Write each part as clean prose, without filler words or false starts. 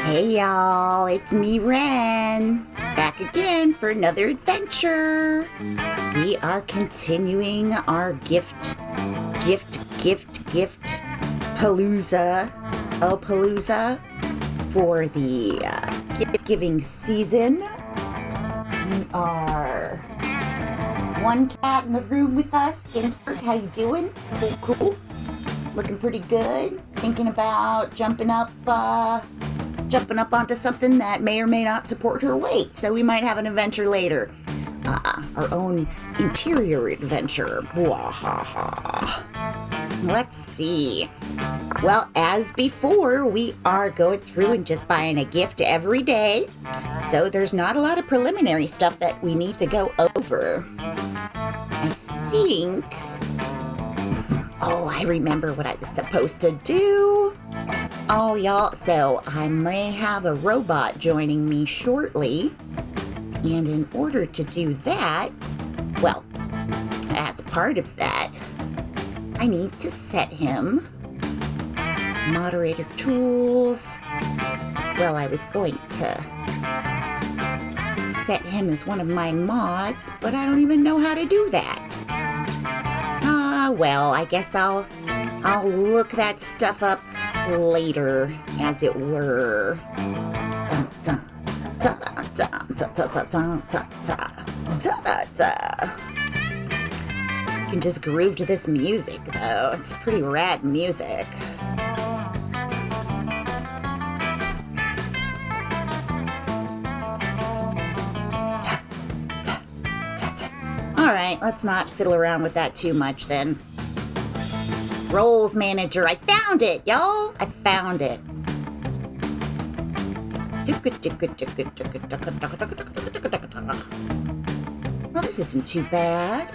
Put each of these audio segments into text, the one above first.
Hey y'all, it's me, Ren, back again for another adventure. We are continuing our gift palooza for the gift giving season. We are one cat in the room with us. Ginsburg, how you doing? Cool. Looking pretty good. Thinking about jumping up onto something that may or may not support her weight. So we might have an adventure later. Our own interior adventure. Let's see. Well, as before, we are going through and just buying a gift every day. So there's not a lot of preliminary stuff that we need to go over. I think... Oh, I remember what I was supposed to do. Oh, y'all, so I may have a robot joining me shortly. And in order to do that, well, as part of that, I need to set him. Moderator tools. Well, I was going to set him as one of my mods, but I don't even know how to do that. Well, I guess I'll look that stuff up later, as it were. You can just groove to this music, though. It's pretty rad music. Alright, let's not fiddle around with that too much then. Roles manager, I found it, y'all! I found it. Well, this isn't too bad.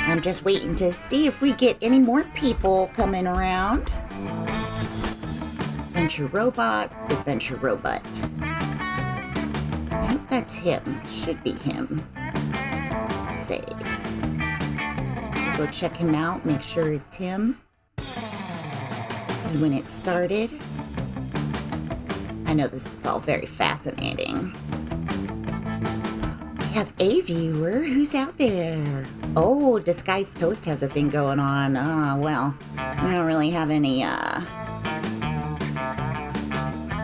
I'm just waiting to see if we get any more people coming around. Adventure robot. I hope that's him. Should be him. Save. Go check him out, make sure it's him. See when it started. I know this is all very fascinating. We have a viewer. Who's out there? Oh, Disguised Toast has a thing going on. Well, we don't really have any,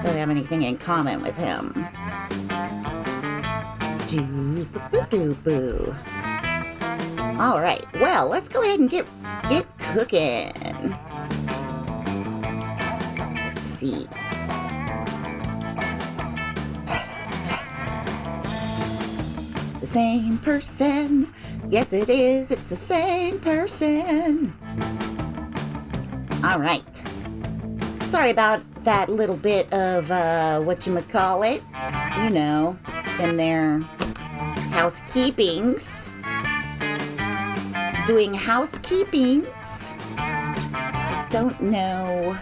don't have anything in common with him. Doo-boo-boo-boo. All right, well, let's go ahead and get cooking. Let's see. It's the same person. Yes, it is. It's the same person. All right. Sorry about that little bit of, whatchamacallit. You know, them there housekeepings. Doing housekeepings. I don't know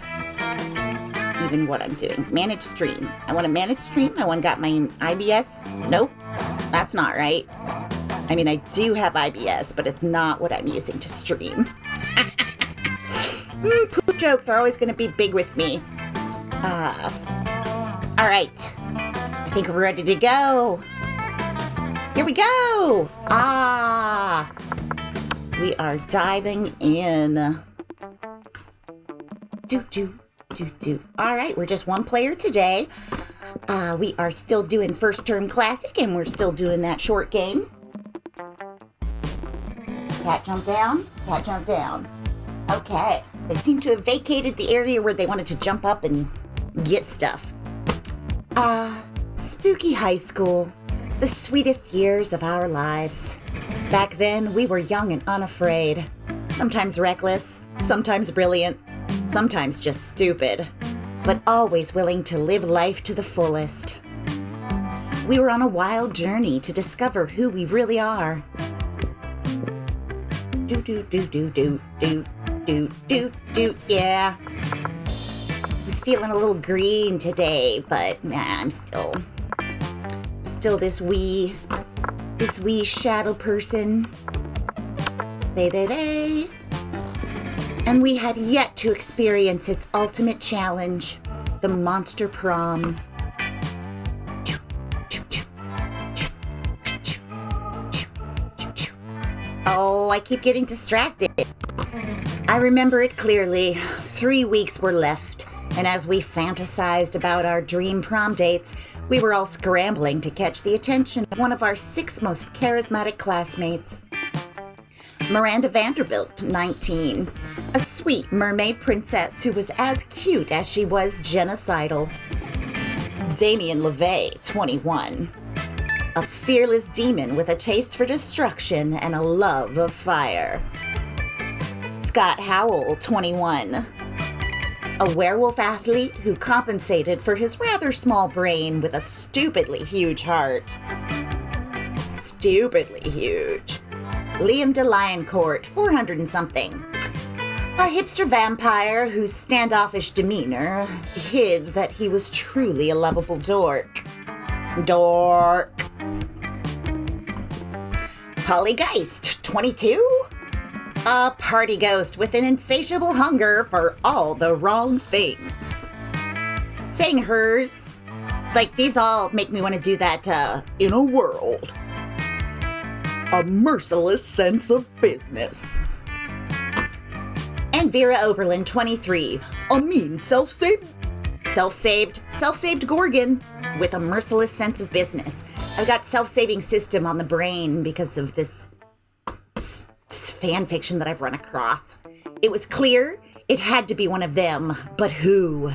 even what I'm doing. Manage stream. I want to manage stream. I want to got my IBS. Nope. That's not right. I mean, I do have IBS, but it's not what I'm using to stream. Poop jokes are always going to be big with me. All right. I think we're ready to go. Here we go. We are diving in. All right, we're just one player today. We are still doing First Term Classic, and we're still doing that short game. Cat jump down. Okay. They seem to have vacated the area where they wanted to jump up and get stuff. Spooky high school. The sweetest years of our lives. Back then, we were young and unafraid. Sometimes reckless, sometimes brilliant, sometimes just stupid. But always willing to live life to the fullest. We were on a wild journey to discover who we really are. Yeah. I was feeling a little green today, but I'm still still this wee shadow person. Baby. And we had yet to experience its ultimate challenge, the monster prom. Oh, I keep getting distracted. I remember it clearly. 3 weeks were left, and as we fantasized about our dream prom dates, we were all scrambling to catch the attention of one of our 6 most charismatic classmates. Miranda Vanderbilt, 19, a sweet mermaid princess who was as cute as she was genocidal. Damien LeVay, 21, a fearless demon with a taste for destruction and a love of fire. Scott Howell, 21, a werewolf athlete who compensated for his rather small brain with a stupidly huge heart. Stupidly huge. Liam DeLioncourt, 400 and something. A hipster vampire whose standoffish demeanor hid that he was truly a lovable dork. Polly Geist, 22. A party ghost with an insatiable hunger for all the wrong things. Saying hers, like these all make me want to do that, in a world. A merciless sense of business. And Vera Oberlin, 23, a mean self-saved Gorgon with a merciless sense of business. I've got self-saving system on the brain because of this fan fiction that I've run across. It was clear it had to be one of them, but who?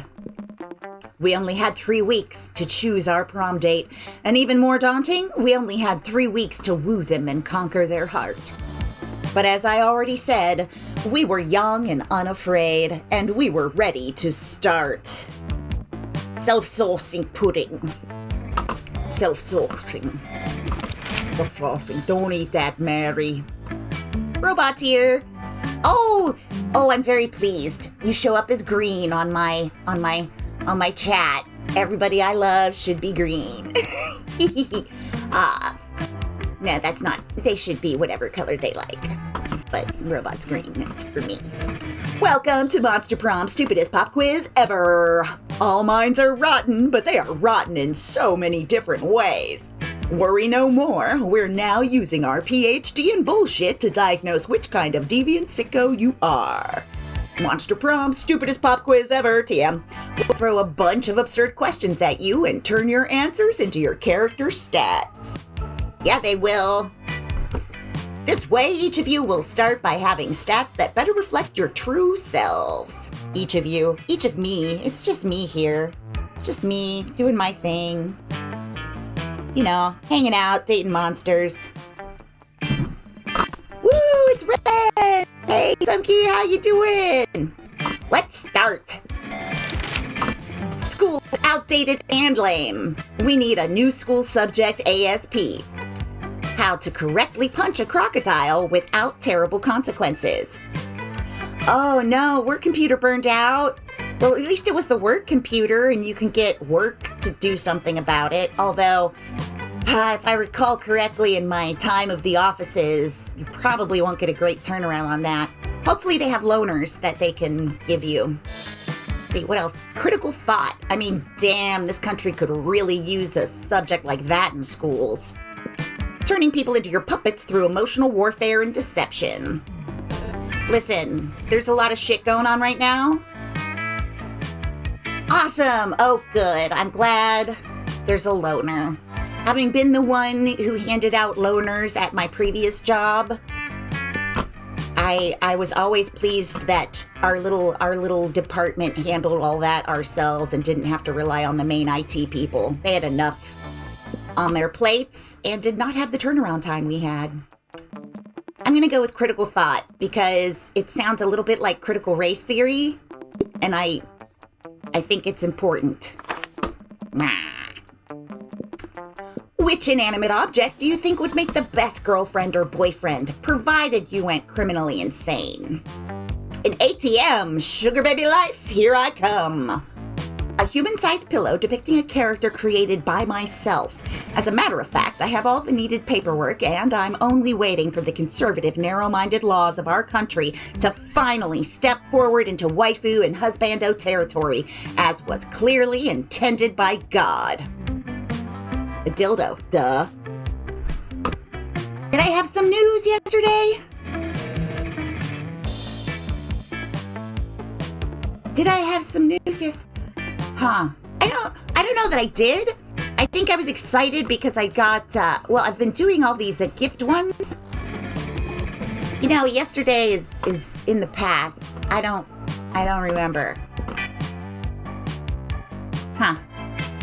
We only had 3 weeks to choose our prom date, and even more daunting, we only had 3 weeks to woo them and conquer their heart. But as I already said, we were young and unafraid, and we were ready to start. Self-saucing pudding. Self-saucing. The fluffing. Don't eat that, Mary. Robot here. Oh, I'm very pleased. You show up as green on my chat. Everybody I love should be green. No, that's not. They should be whatever color they like. But robot's green. That's for me. Welcome to Monster Prom, stupidest pop quiz ever. All minds are rotten, but they are rotten in so many different ways. Worry no more. We're now using our PhD in bullshit to diagnose which kind of deviant sicko you are. Monster Prom, stupidest pop quiz ever, TM. We'll throw a bunch of absurd questions at you and turn your answers into your character stats. Yeah, they will. This way, each of you will start by having stats that better reflect your true selves. Each of you, each of me, it's just me here. It's just me doing my thing. You know, hanging out, dating monsters. Woo, it's Red! Hey, Sumky, how you doing? Let's start. School outdated and lame. We need a new school subject ASP. How to correctly punch a crocodile without terrible consequences. Oh no, work computer burned out. Well, at least it was the work computer and you can get work to do something about it. Although, if I recall correctly in my time of the offices, you probably won't get a great turnaround on that. Hopefully they have loaners that they can give you. Let's see, what else? Critical thought. I mean, damn, this country could really use a subject like that in schools. Turning people into your puppets through emotional warfare and deception. Listen, there's a lot of shit going on right now. Awesome! Oh, good. I'm glad there's a loaner. Having been the one who handed out loaners at my previous job, I was always pleased that our little department handled all that ourselves and didn't have to rely on the main IT people. They had enough on their plates and did not have the turnaround time we had. I'm going to go with critical thought because it sounds a little bit like critical race theory, and I think it's important. Which inanimate object do you think would make the best girlfriend or boyfriend, provided you went criminally insane? An ATM, sugar baby life, here I come. A human-sized pillow depicting a character created by myself, As a matter of fact, I have all the needed paperwork, and I'm only waiting for the conservative, narrow-minded laws of our country to finally step forward into waifu and husbando territory, as was clearly intended by God. A dildo, duh. Did I have some news yesterday? Did I have some news yesterday? Huh. I don't know that I did. I think I was excited because I got, I've been doing all these gift ones. You know, yesterday is in the past. I don't remember. Huh.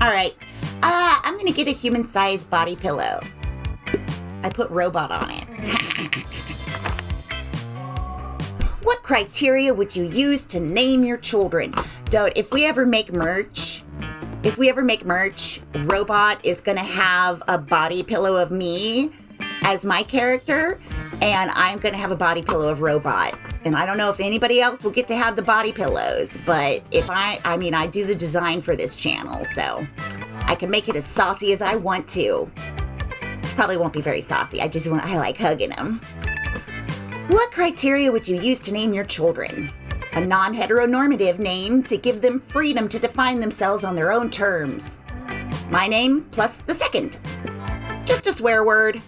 All right. I'm going to get a human-sized body pillow. I put robot on it. What criteria would you use to name your children? If we ever make merch, Robot is going to have a body pillow of me as my character, and I'm going to have a body pillow of Robot. And I don't know if anybody else will get to have the body pillows, but if I do the design for this channel, so I can make it as saucy as I want to. Probably won't be very saucy. I like hugging them. What criteria would you use to name your children? A non-heteronormative name to give them freedom to define themselves on their own terms. My name plus the second. Just a swear word.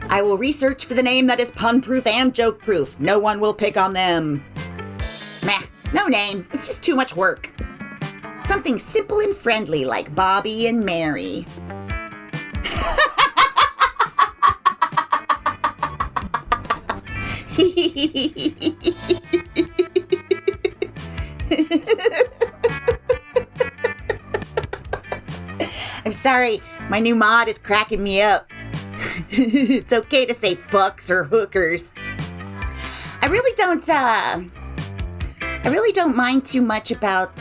I will research for the name that is pun-proof and joke-proof. No one will pick on them. Meh, no name. It's just too much work. Something simple and friendly like Bobby and Mary. I'm sorry, my new mod is cracking me up. It's okay to say fucks or hookers. I really don't mind too much about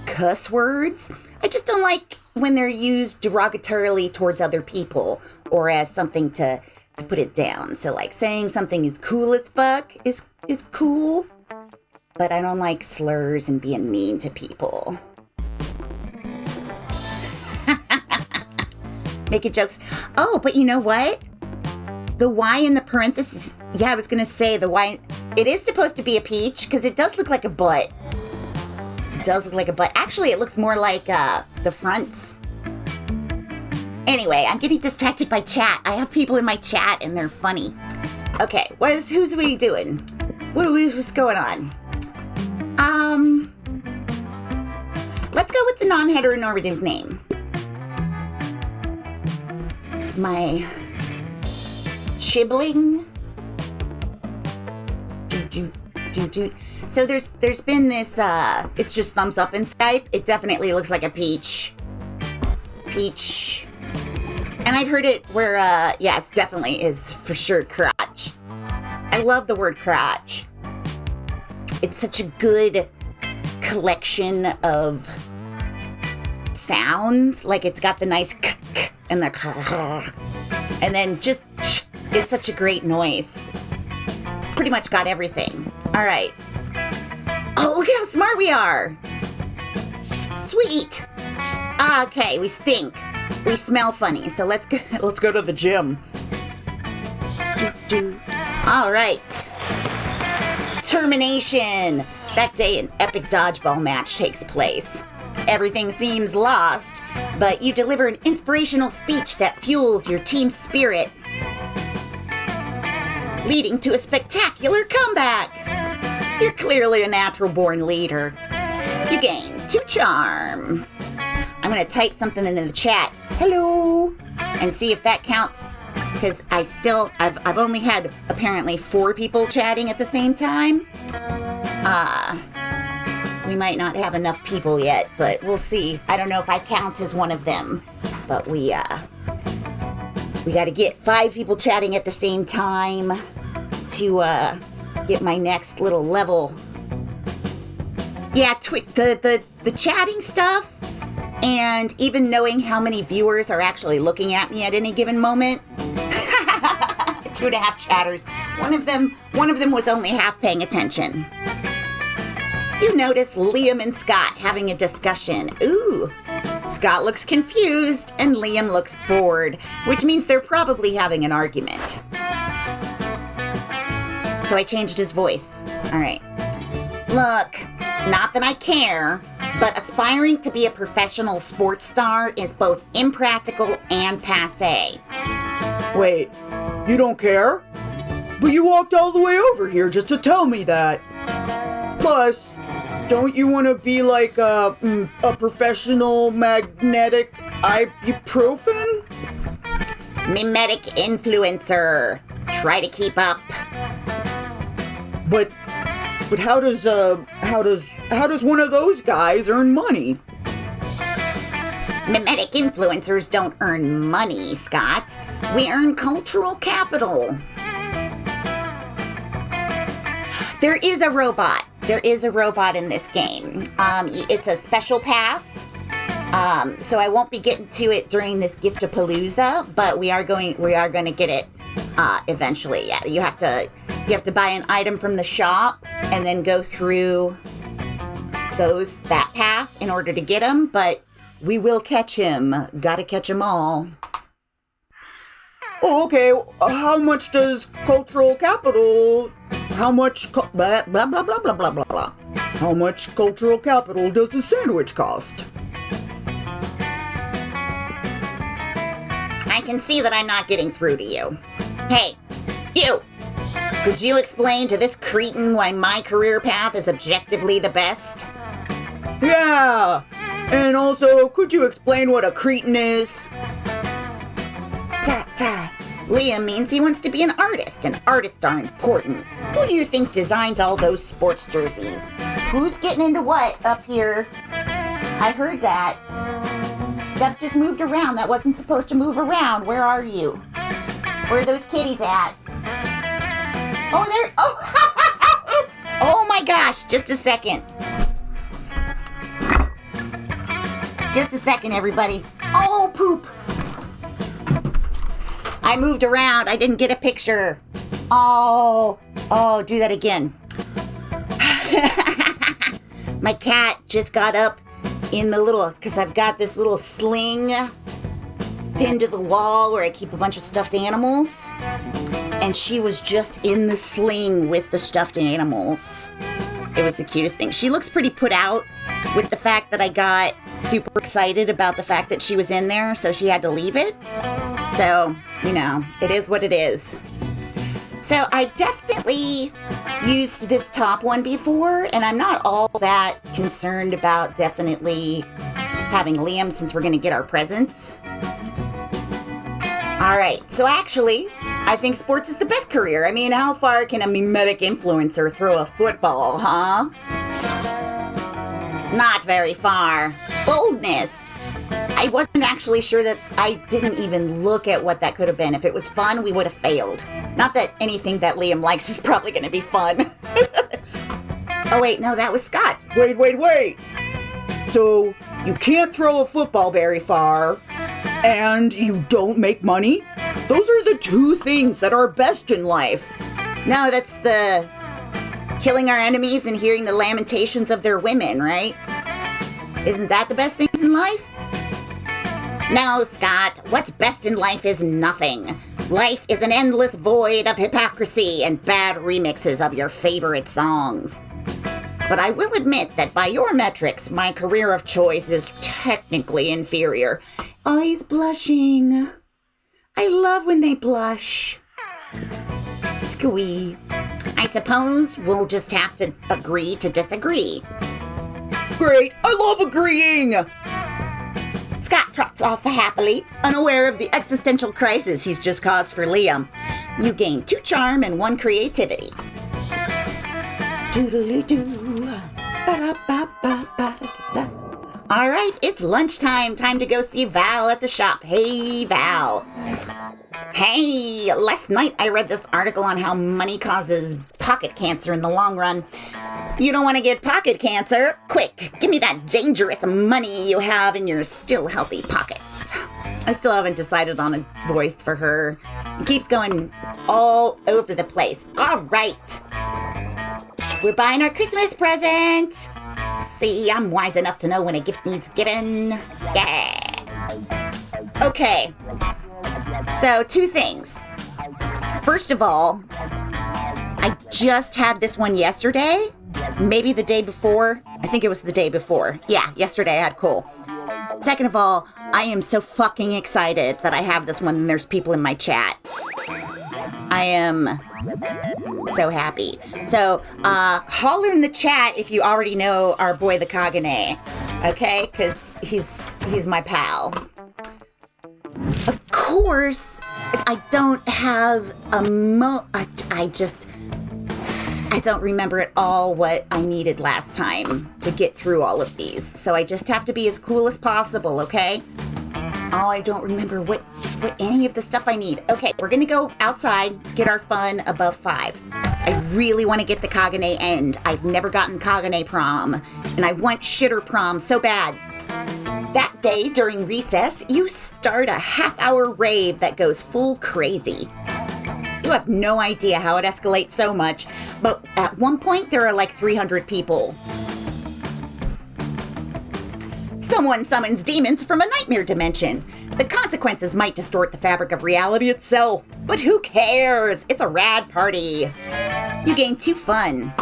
cuss words. I just don't like when they're used derogatorily towards other people or as something to put it down. So like saying something is cool as fuck is cool, but I don't like slurs and being mean to people. Making jokes. Oh, but you know what? The Y in the parentheses. Yeah, I was going to say the Y. It is supposed to be a peach because it does look like a butt. It does look like a butt. Actually, it looks more like the fronts. Anyway, I'm getting distracted by chat. I have people in my chat and they're funny. Okay, who's we doing? What's going on? Let's go with the non-heteronormative name. It's my Chibling. So there's been this, it's just thumbs up in Skype. It definitely looks like a peach. And I've heard it where, it definitely is for sure crotch. I love the word crotch. It's such a good collection of sounds. Like it's got the nice k and the k, and then just ch is such a great noise. It's pretty much got everything. All right. Oh, look at how smart we are. Sweet. Okay, we stink. We smell funny, so let's go to the gym. All right. Termination. That day, an epic dodgeball match takes place. Everything seems lost, but you deliver an inspirational speech that fuels your team's spirit, leading to a spectacular comeback. You're clearly a natural-born leader. You gain 2 charm. I'm going to type something into the chat. Hello. And see if that counts. Because I've only had apparently 4 people chatting at the same time. We might not have enough people yet, but we'll see. I don't know if I count as one of them. But we got to get 5 people chatting at the same time to get my next little level. Yeah, the chatting stuff and even knowing how many viewers are actually looking at me at any given moment. 2.5 chatters. One of them was only half paying attention. You notice Liam and Scott having a discussion. Ooh, Scott looks confused, and Liam looks bored, which means they're probably having an argument. So I changed his voice. All right. Look, not that I care, but aspiring to be a professional sports star is both impractical and passé. Wait, you don't care? But you walked all the way over here just to tell me that. Plus, don't you want to be like a professional magnetic ibuprofen? Mimetic influencer. Try to keep up. But how does one of those guys earn money? Mimetic influencers don't earn money, Scott. We earn cultural capital. There is a robot. There is a robot in this game. It's a special path. So I won't be getting to it during this Giftapalooza, but we are going to get it eventually. Yeah, you have to buy an item from the shop and then go through that path in order to get him, but we will catch him. Gotta catch them all. Oh, okay. How much does cultural capital... How much... blah, blah, blah, blah, blah, blah, blah. How much cultural capital does a sandwich cost? I can see that I'm not getting through to you. Hey, you! Could you explain to this cretin why my career path is objectively the best? Yeah! And also, could you explain what a cretin is? Liam means he wants to be an artist, and artists are important. Who do you think designed all those sports jerseys? Who's getting into what up here? I heard that. Stuff just moved around that wasn't supposed to move around. Where are you? Where are those kitties at? Oh, there... Oh! Oh my gosh, just a second. Just a second, everybody. Oh, poop. I moved around. I didn't get a picture. Oh, do that again. My cat just got up in the little, because I've got this little sling pinned to the wall where I keep a bunch of stuffed animals. And she was just in the sling with the stuffed animals. It was the cutest thing. She looks pretty put out with the fact that I got super excited about the fact that she was in there, so she had to leave it. So, it is what it is. So I've definitely used this top one before, and I'm not all that concerned about definitely having Liam since we're going to get our presents. All right, so actually, I think sports is the best career. I mean, how far can a mimetic influencer throw a football, huh? Not very far. Boldness. I wasn't actually sure that I didn't even look at what that could have been. If it was fun, we would have failed. Not that anything that Liam likes is probably going to be fun. Oh, wait, no, that was Scott. Wait. So, you can't throw a football very far, and you don't make money? Those are the two things that are best in life. No, that's the killing our enemies and hearing the lamentations of their women, right? Isn't that the best things in life? No, Scott, what's best in life is nothing. Life is an endless void of hypocrisy and bad remixes of your favorite songs. But I will admit that by your metrics, my career of choice is technically inferior. Oh, he's blushing. I love when they blush. Squee. I suppose we'll just have to agree to disagree. Great, I love agreeing! Scott trots off happily, unaware of the existential crisis he's just caused for Liam. You gain 2 charm and 1 creativity. Doodly-doo. Ba-da-ba-ba-ba-da-da. All right, it's lunchtime. Time to go see Val at the shop. Hey, Val. Hey, last night I read this article on how money causes pocket cancer in the long run. You don't want to get pocket cancer? Quick, give me that dangerous money you have in your still healthy pockets. I still haven't decided on a voice for her. It keeps going all over the place. All right. We're buying our Christmas present. See, I'm wise enough to know when a gift needs giving. Yeah. Okay. So, 2 things. First of all, I just had this one yesterday. Maybe the day before. I think it was the day before. Yeah, yesterday I had Cole. Second of all, I am so fucking excited that I have this one and there's people in my chat. I am so happy. So, holler in the chat if you already know our boy the Caganer. Okay? Because he's my pal. Of course, I don't have I don't remember at all what I needed last time to get through all of these. So I just have to be as cool as possible, okay? Oh, I don't remember what any of the stuff I need. Okay, we're gonna go outside, get our fun above 5. I really want to get the Caganer end. I've never gotten Caganer prom, and I want shitter prom so bad. That day during recess, you start a half-hour rave that goes full crazy. You have no idea how it escalates so much, but at one point there are like 300 people. Someone summons demons from a nightmare dimension. The consequences might distort the fabric of reality itself, but who cares? It's a rad party. You gain 2 fun.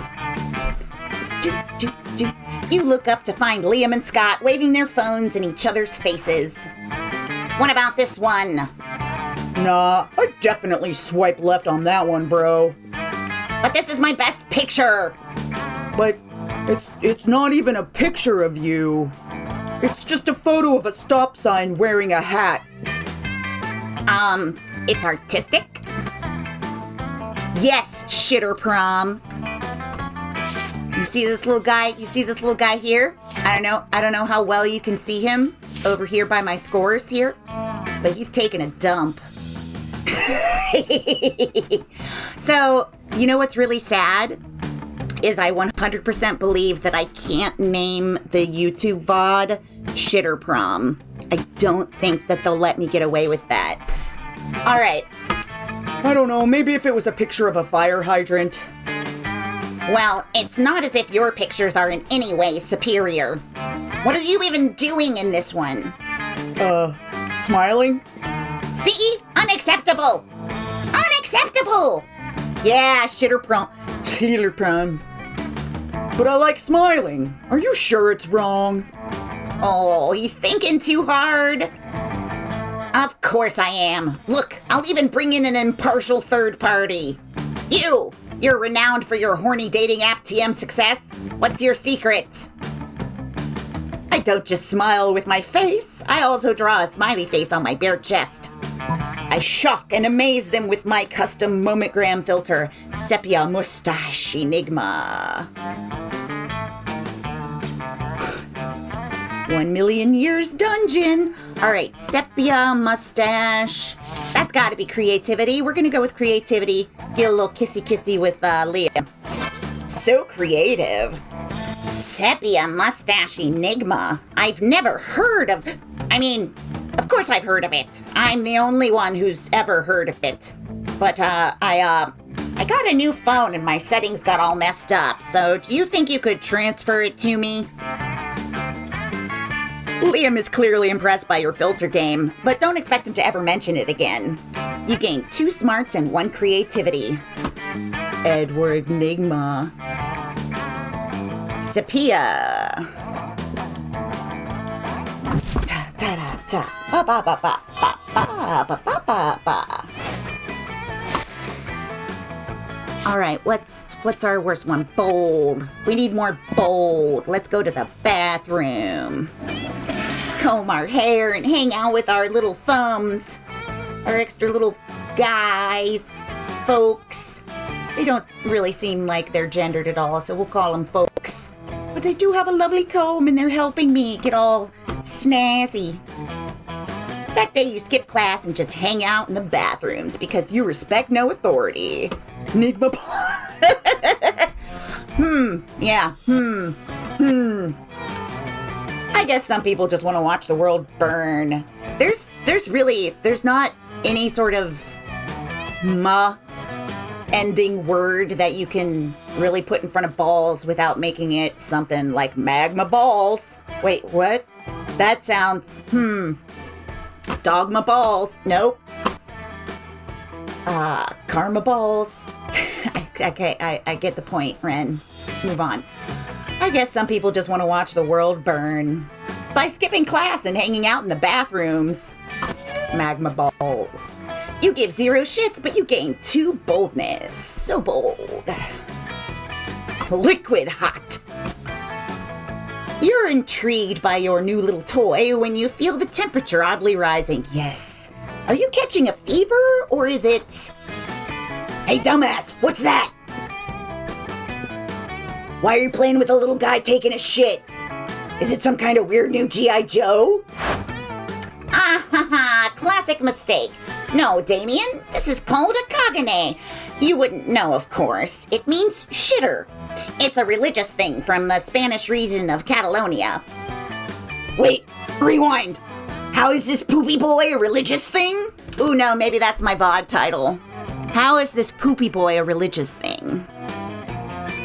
You look up to find Liam and Scott waving their phones in each other's faces. What about this one? Nah, I definitely swipe left on that one, bro. But this is my best picture. But it's not even a picture of you. It's just a photo of a stop sign wearing a hat. It's artistic? Yes, shitter prom. You see this little guy? You see this little guy here? I don't know how well you can see him over here by my scores here, but he's taking a dump. So, you know what's really sad? Is I 100% believe that I can't name the YouTube VOD Shitter Prom. I don't think that they'll let me get away with that. All right. I don't know, maybe if it was a picture of a fire hydrant. Well, it's not as if your pictures are in any way superior. What are you even doing in this one? Smiling? See? Unacceptable! Unacceptable! Yeah, shitter prom. Shitter prom. But I like smiling. Are you sure it's wrong? Oh, he's thinking too hard. Of course I am. Look, I'll even bring in an impartial third party. You're renowned for your horny dating app TM success. What's your secret? I don't just smile with my face. I also draw a smiley face on my bare chest. I shock and amaze them with my custom Momentgram filter, Sepia Mustache Enigma. 1 million years dungeon. All right, Sepia Mustache. That's got to be creativity. We're going to go with creativity. Get a little kissy-kissy with Leah. So creative. Sepia Mustache Enigma. I've never heard of... of course I've heard of it. I'm the only one who's ever heard of it. But, I got a new phone and my settings got all messed up. So, do you think you could transfer it to me? Liam is clearly impressed by your filter game, but don't expect him to ever mention it again. You gain 2 smarts and 1 creativity. Edward Nigma. Sepia. Ta ta ta ta. Ba ba ba ba ba ba ba ba ba ba. All right, what's our worst one? Bold. We need more bold. Let's go to the bathroom. Comb our hair and hang out with our little thumbs. Our extra little guys, folks. They don't really seem like they're gendered at all, so we'll call them folks. But they do have a lovely comb and they're helping me get all snazzy. That day you skip class and just hang out in the bathrooms because you respect no authority. Enigma. I guess some people just want to watch the world burn. There's not any sort of ending word that you can really put in front of balls without making it something like magma balls. Wait, what? That sounds, dogma balls. Nope. Karma balls. Okay, I get the point, Ren. Move on. I guess some people just want to watch the world burn by skipping class and hanging out in the bathrooms. Magma balls. You give 0 shits, but you gain 2 boldness. So bold. Liquid hot. You're intrigued by your new little toy when you feel the temperature oddly rising. Yes. Are you catching a fever, or is it... Hey, dumbass, what's that? Why are you playing with a little guy taking a shit? Is it some kind of weird new G.I. Joe? Ah ha ha, classic mistake. No, Damien, this is called a Caganer. You wouldn't know, of course. It means shitter. It's a religious thing from the Spanish region of Catalonia. Wait, rewind. How is this poopy boy a religious thing? Ooh, no, maybe that's my VOD title. How is this poopy boy a religious thing?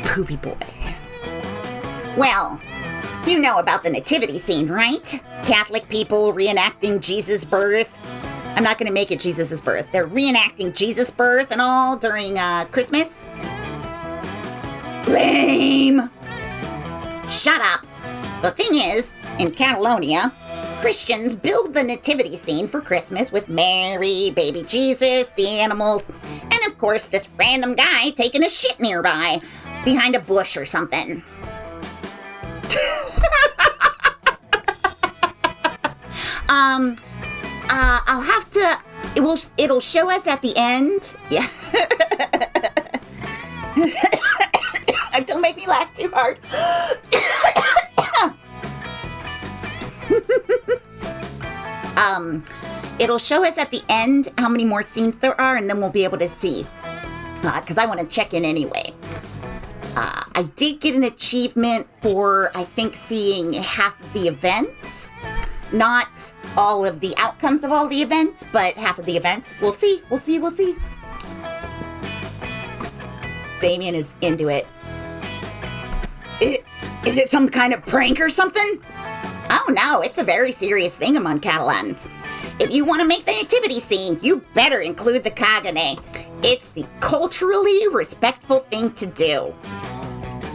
Poopy boy. Well, you know about the nativity scene, right? Catholic people reenacting Jesus' birth. I'm not going to make it Jesus' birth. They're reenacting Jesus' birth and all during Christmas. Lame! Shut up. The thing is, in Catalonia, Christians build the nativity scene for Christmas with Mary, baby Jesus, the animals, and of course this random guy taking a shit nearby, behind a bush or something. I'll have to, it'll show us at the end. Yeah. Don't make me laugh too hard. It'll show us at the end how many more scenes there are, and then we'll be able to see. Because I want to check in anyway. I did get an achievement for, I think, seeing half of the events. Not all of the outcomes of all the events, but half of the events. We'll see. Damien is into it. Is it some kind of prank or something? Oh no, it's a very serious thing among Catalans. If you want to make the nativity scene, you better include the Caganer. It's the culturally respectful thing to do.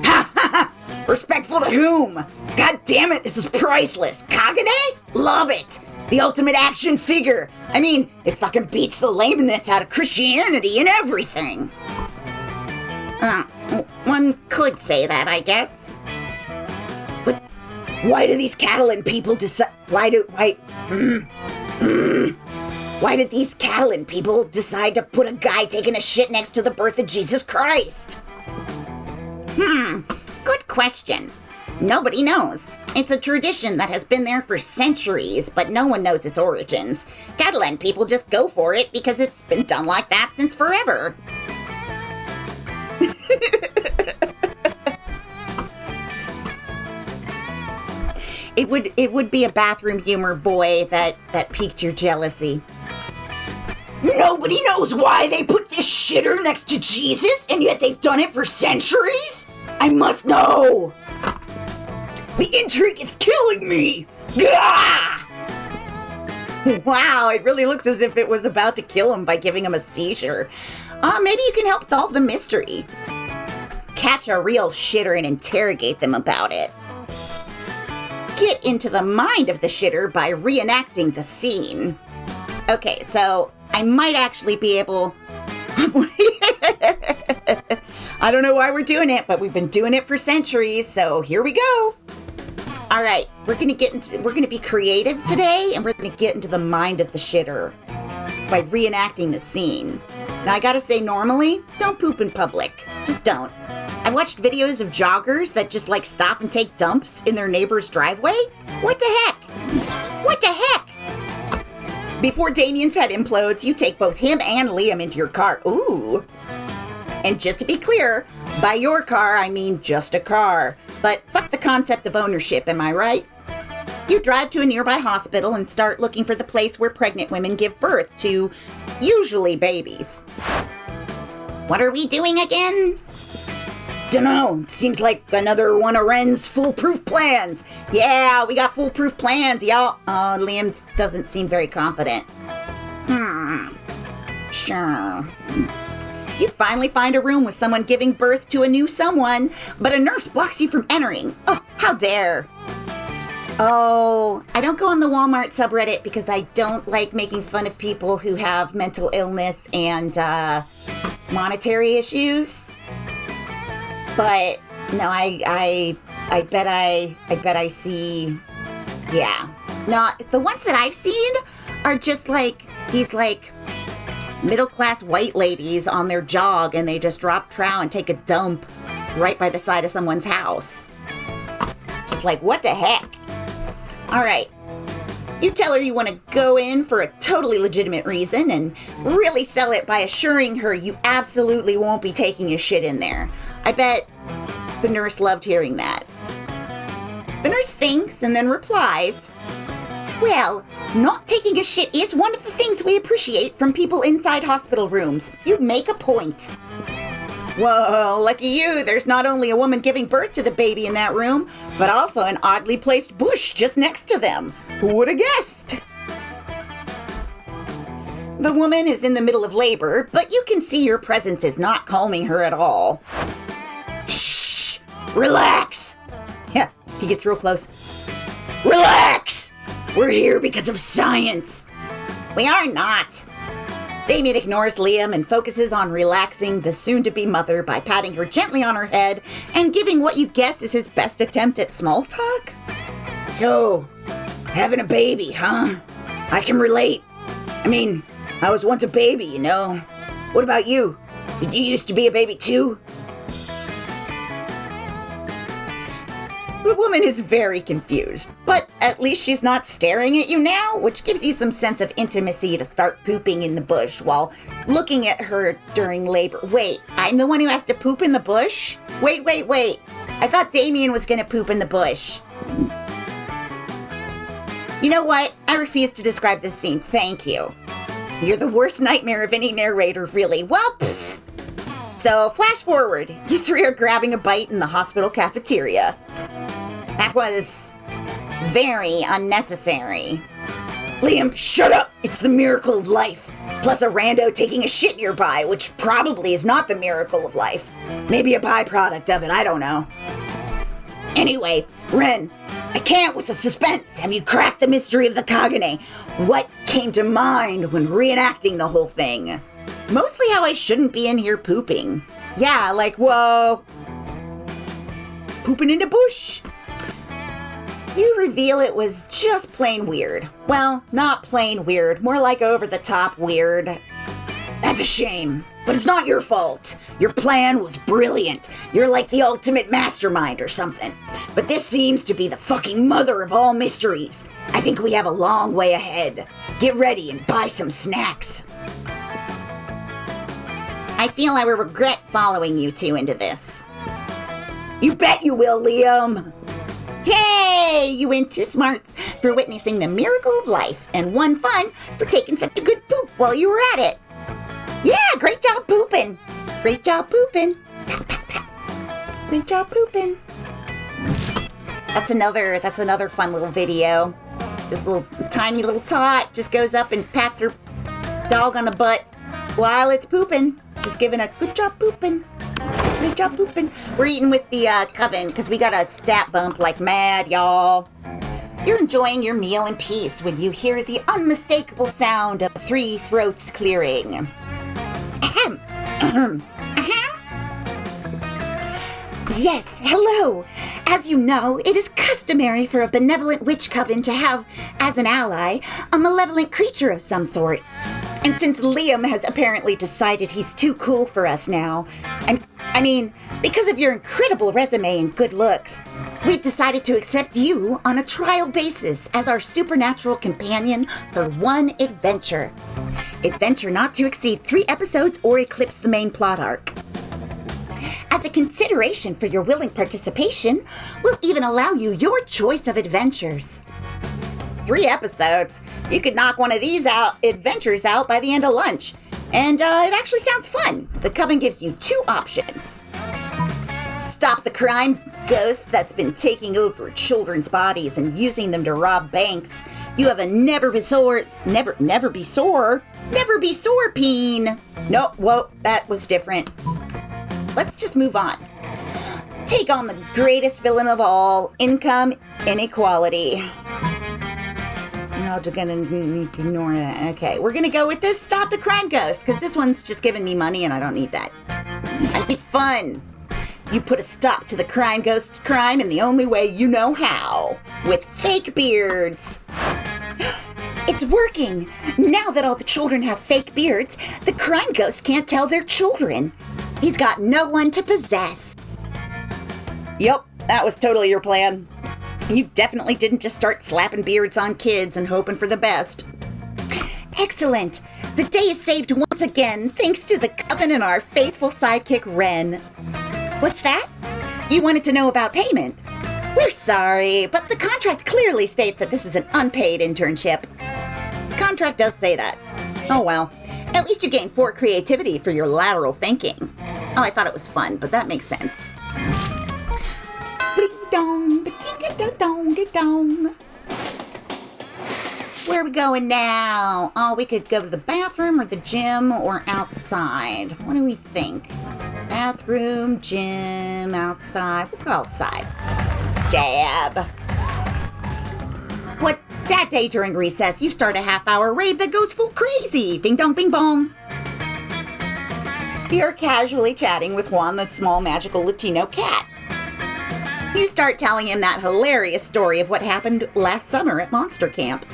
Ha ha ha! Respectful to whom? God damn it, this is priceless. Caganer? Love it. The ultimate action figure. I mean, it fucking beats the lameness out of Christianity and everything. One could say that, I guess. But why do these Catalan people decide... Why did these Catalan people decide to put a guy taking a shit next to the birth of Jesus Christ? Good question. Nobody knows. It's a tradition that has been there for centuries, but no one knows its origins. Catalan people just go for it because it's been done like that since forever. It would be a bathroom humor, boy, that piqued your jealousy. Nobody knows why they put this shitter next to Jesus, and yet they've done it for centuries? I must know! The intrigue is killing me! Gah! Wow, it really looks as if it was about to kill him by giving him a seizure. Maybe you can help solve the mystery. Catch a real shitter and interrogate them about it. Get into the mind of the shitter by reenacting the scene. Okay, so I might actually be able... I don't know why we're doing it, but we've been doing it for centuries, so here we go. All right, we're gonna be creative today, and we're gonna get into the mind of the shitter by reenacting the scene. Now, I gotta say, normally, don't poop in public. Just don't. I've watched videos of joggers that just stop and take dumps in their neighbor's driveway. What the heck? What the heck? Before Damien's head implodes, you take both him and Liam into your car. Ooh. And just to be clear, by your car, I mean just a car. But fuck the concept of ownership, am I right? You drive to a nearby hospital and start looking for the place where pregnant women give birth to, usually, babies. What are we doing again? Dunno, seems like another one of Ren's foolproof plans. Yeah, we got foolproof plans, y'all. Liam doesn't seem very confident. Sure. You finally find a room with someone giving birth to a new someone, but a nurse blocks you from entering. Oh, how dare. Oh, I don't go on the Walmart subreddit because I don't like making fun of people who have mental illness and monetary issues. But no, I bet I see. Yeah. No, the ones that I've seen are just like these like middle-class white ladies on their jog, and they just drop trow and take a dump right by the side of someone's house. Just like, what the heck? All right. You tell her you want to go in for a totally legitimate reason and really sell it by assuring her you absolutely won't be taking a shit in there. I bet the nurse loved hearing that. The nurse thinks and then replies, well, not taking a shit is one of the things we appreciate from people inside hospital rooms. You make a point. Well, lucky you, there's not only a woman giving birth to the baby in that room, but also an oddly placed bush just next to them. Who would have guessed? The woman is in the middle of labor, but you can see your presence is not calming her at all. Shh! Relax! Yeah, he gets real close. Relax! We're here because of science. We are not. Damien ignores Liam and focuses on relaxing the soon-to-be mother by patting her gently on her head and giving what you guess is his best attempt at small talk. So, having a baby, huh? I can relate. I mean, I was once a baby, you know. What about you? Did you used to be a baby too? The woman is very confused, but at least she's not staring at you now, which gives you some sense of intimacy to start pooping in the bush while looking at her during labor. Wait, I'm the one who has to poop in the bush? Wait. I thought Damien was gonna poop in the bush. You know what? I refuse to describe this scene. Thank you. You're the worst nightmare of any narrator, really. Well, pfft. So, flash forward. You three are grabbing a bite in the hospital cafeteria. That was very unnecessary. Liam, shut up! It's the miracle of life. Plus a rando taking a shit nearby, which probably is not the miracle of life. Maybe a byproduct of it, I don't know. Anyway, Ren, I can't with the suspense. Have you cracked the mystery of the Caganer? What came to mind when reenacting the whole thing? Mostly how I shouldn't be in here pooping. Yeah, like, whoa. Pooping in the bush. You reveal it was just plain weird. Well, not plain weird, more like over-the-top weird. That's a shame, but it's not your fault. Your plan was brilliant. You're like the ultimate mastermind or something. But this seems to be the fucking mother of all mysteries. I think we have a long way ahead. Get ready and buy some snacks. I feel I will regret following you two into this. You bet you will, Liam. Yay! You win 2 smarts for witnessing the miracle of life, and 1 fun for taking such a good poop while you were at it. Yeah, great job pooping. Great job pooping. Pat, pat, pat. Great job pooping. That's another fun little video. This little tiny little tot just goes up and pats her dog on the butt while it's pooping. Just giving a good job pooping. Great job pooping. We're eating with the coven because we got a stat bump like mad, y'all. You're enjoying your meal in peace when you hear the unmistakable sound of 3 throats clearing. Ahem. Yes, hello. As you know, it is customary for a benevolent witch coven to have, as an ally, a malevolent creature of some sort. And since Liam has apparently decided he's too cool for us now, I mean, because of your incredible resume and good looks, we've decided to accept you on a trial basis as our supernatural companion for 1 adventure. Adventure not to exceed 3 episodes or eclipse the main plot arc. As a consideration for your willing participation, we'll even allow you your choice of adventures. 3 episodes? You could knock one of these adventures out by the end of lunch. And it actually sounds fun. The coven gives you 2 options. Stop the crime ghost that's been taking over children's bodies and using them to rob banks. You have a never be sore peen. No, whoa, that was different. Let's just move on. Take on the greatest villain of all, income inequality. I'm just gonna ignore that. Okay, we're gonna go with this stop the crime ghost, because this one's just giving me money and I don't need that. That'd be fun. You put a stop to the crime ghost crime in the only way you know how, with fake beards. It's working! Now that all the children have fake beards, the crime ghost can't tell they're children. He's got no one to possess. Yep, that was totally your plan. You definitely didn't just start slapping beards on kids and hoping for the best. Excellent! The day is saved once again, thanks to the coven and our faithful sidekick, Wren. What's that? You wanted to know about payment? We're sorry, but the contract clearly states that this is an unpaid internship. The contract does say that. Oh well. At least you gain 4 creativity for your lateral thinking. Oh, I thought it was fun, but that makes sense. Where are we going now? Oh, we could go to the bathroom or the gym or outside. What do we think? Bathroom, gym, outside. We'll go outside. Jab. What? That day during recess, you start a half-hour rave that goes full crazy. Ding dong, bing bong. You're casually chatting with Juan, the small magical Latino cat. You start telling him that hilarious story of what happened last summer at Monster Camp.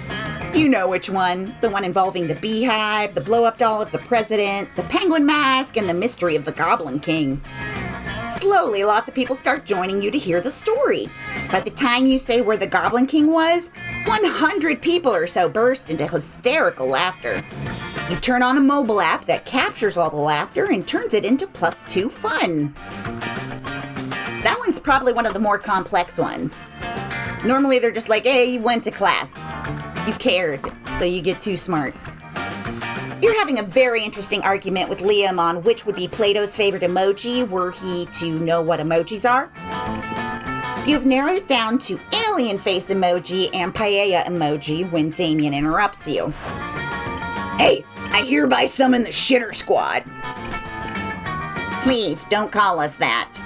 You know which one. The one involving the beehive, the blow-up doll of the president, the penguin mask, and the mystery of the Goblin King. Slowly, lots of people start joining you to hear the story. By the time you say where the Goblin King was, 100 people or so burst into hysterical laughter. You turn on a mobile app that captures all the laughter and turns it into +2 fun. That one's probably one of the more complex ones. Normally they're just like, hey, you went to class. You cared, so you get 2 smarts. You're having a very interesting argument with Liam on which would be Plato's favorite emoji were he to know what emojis are. You've narrowed it down to alien face emoji and paella emoji when Damien interrupts you. Hey, I hereby summon the shitter squad. Please don't call us that.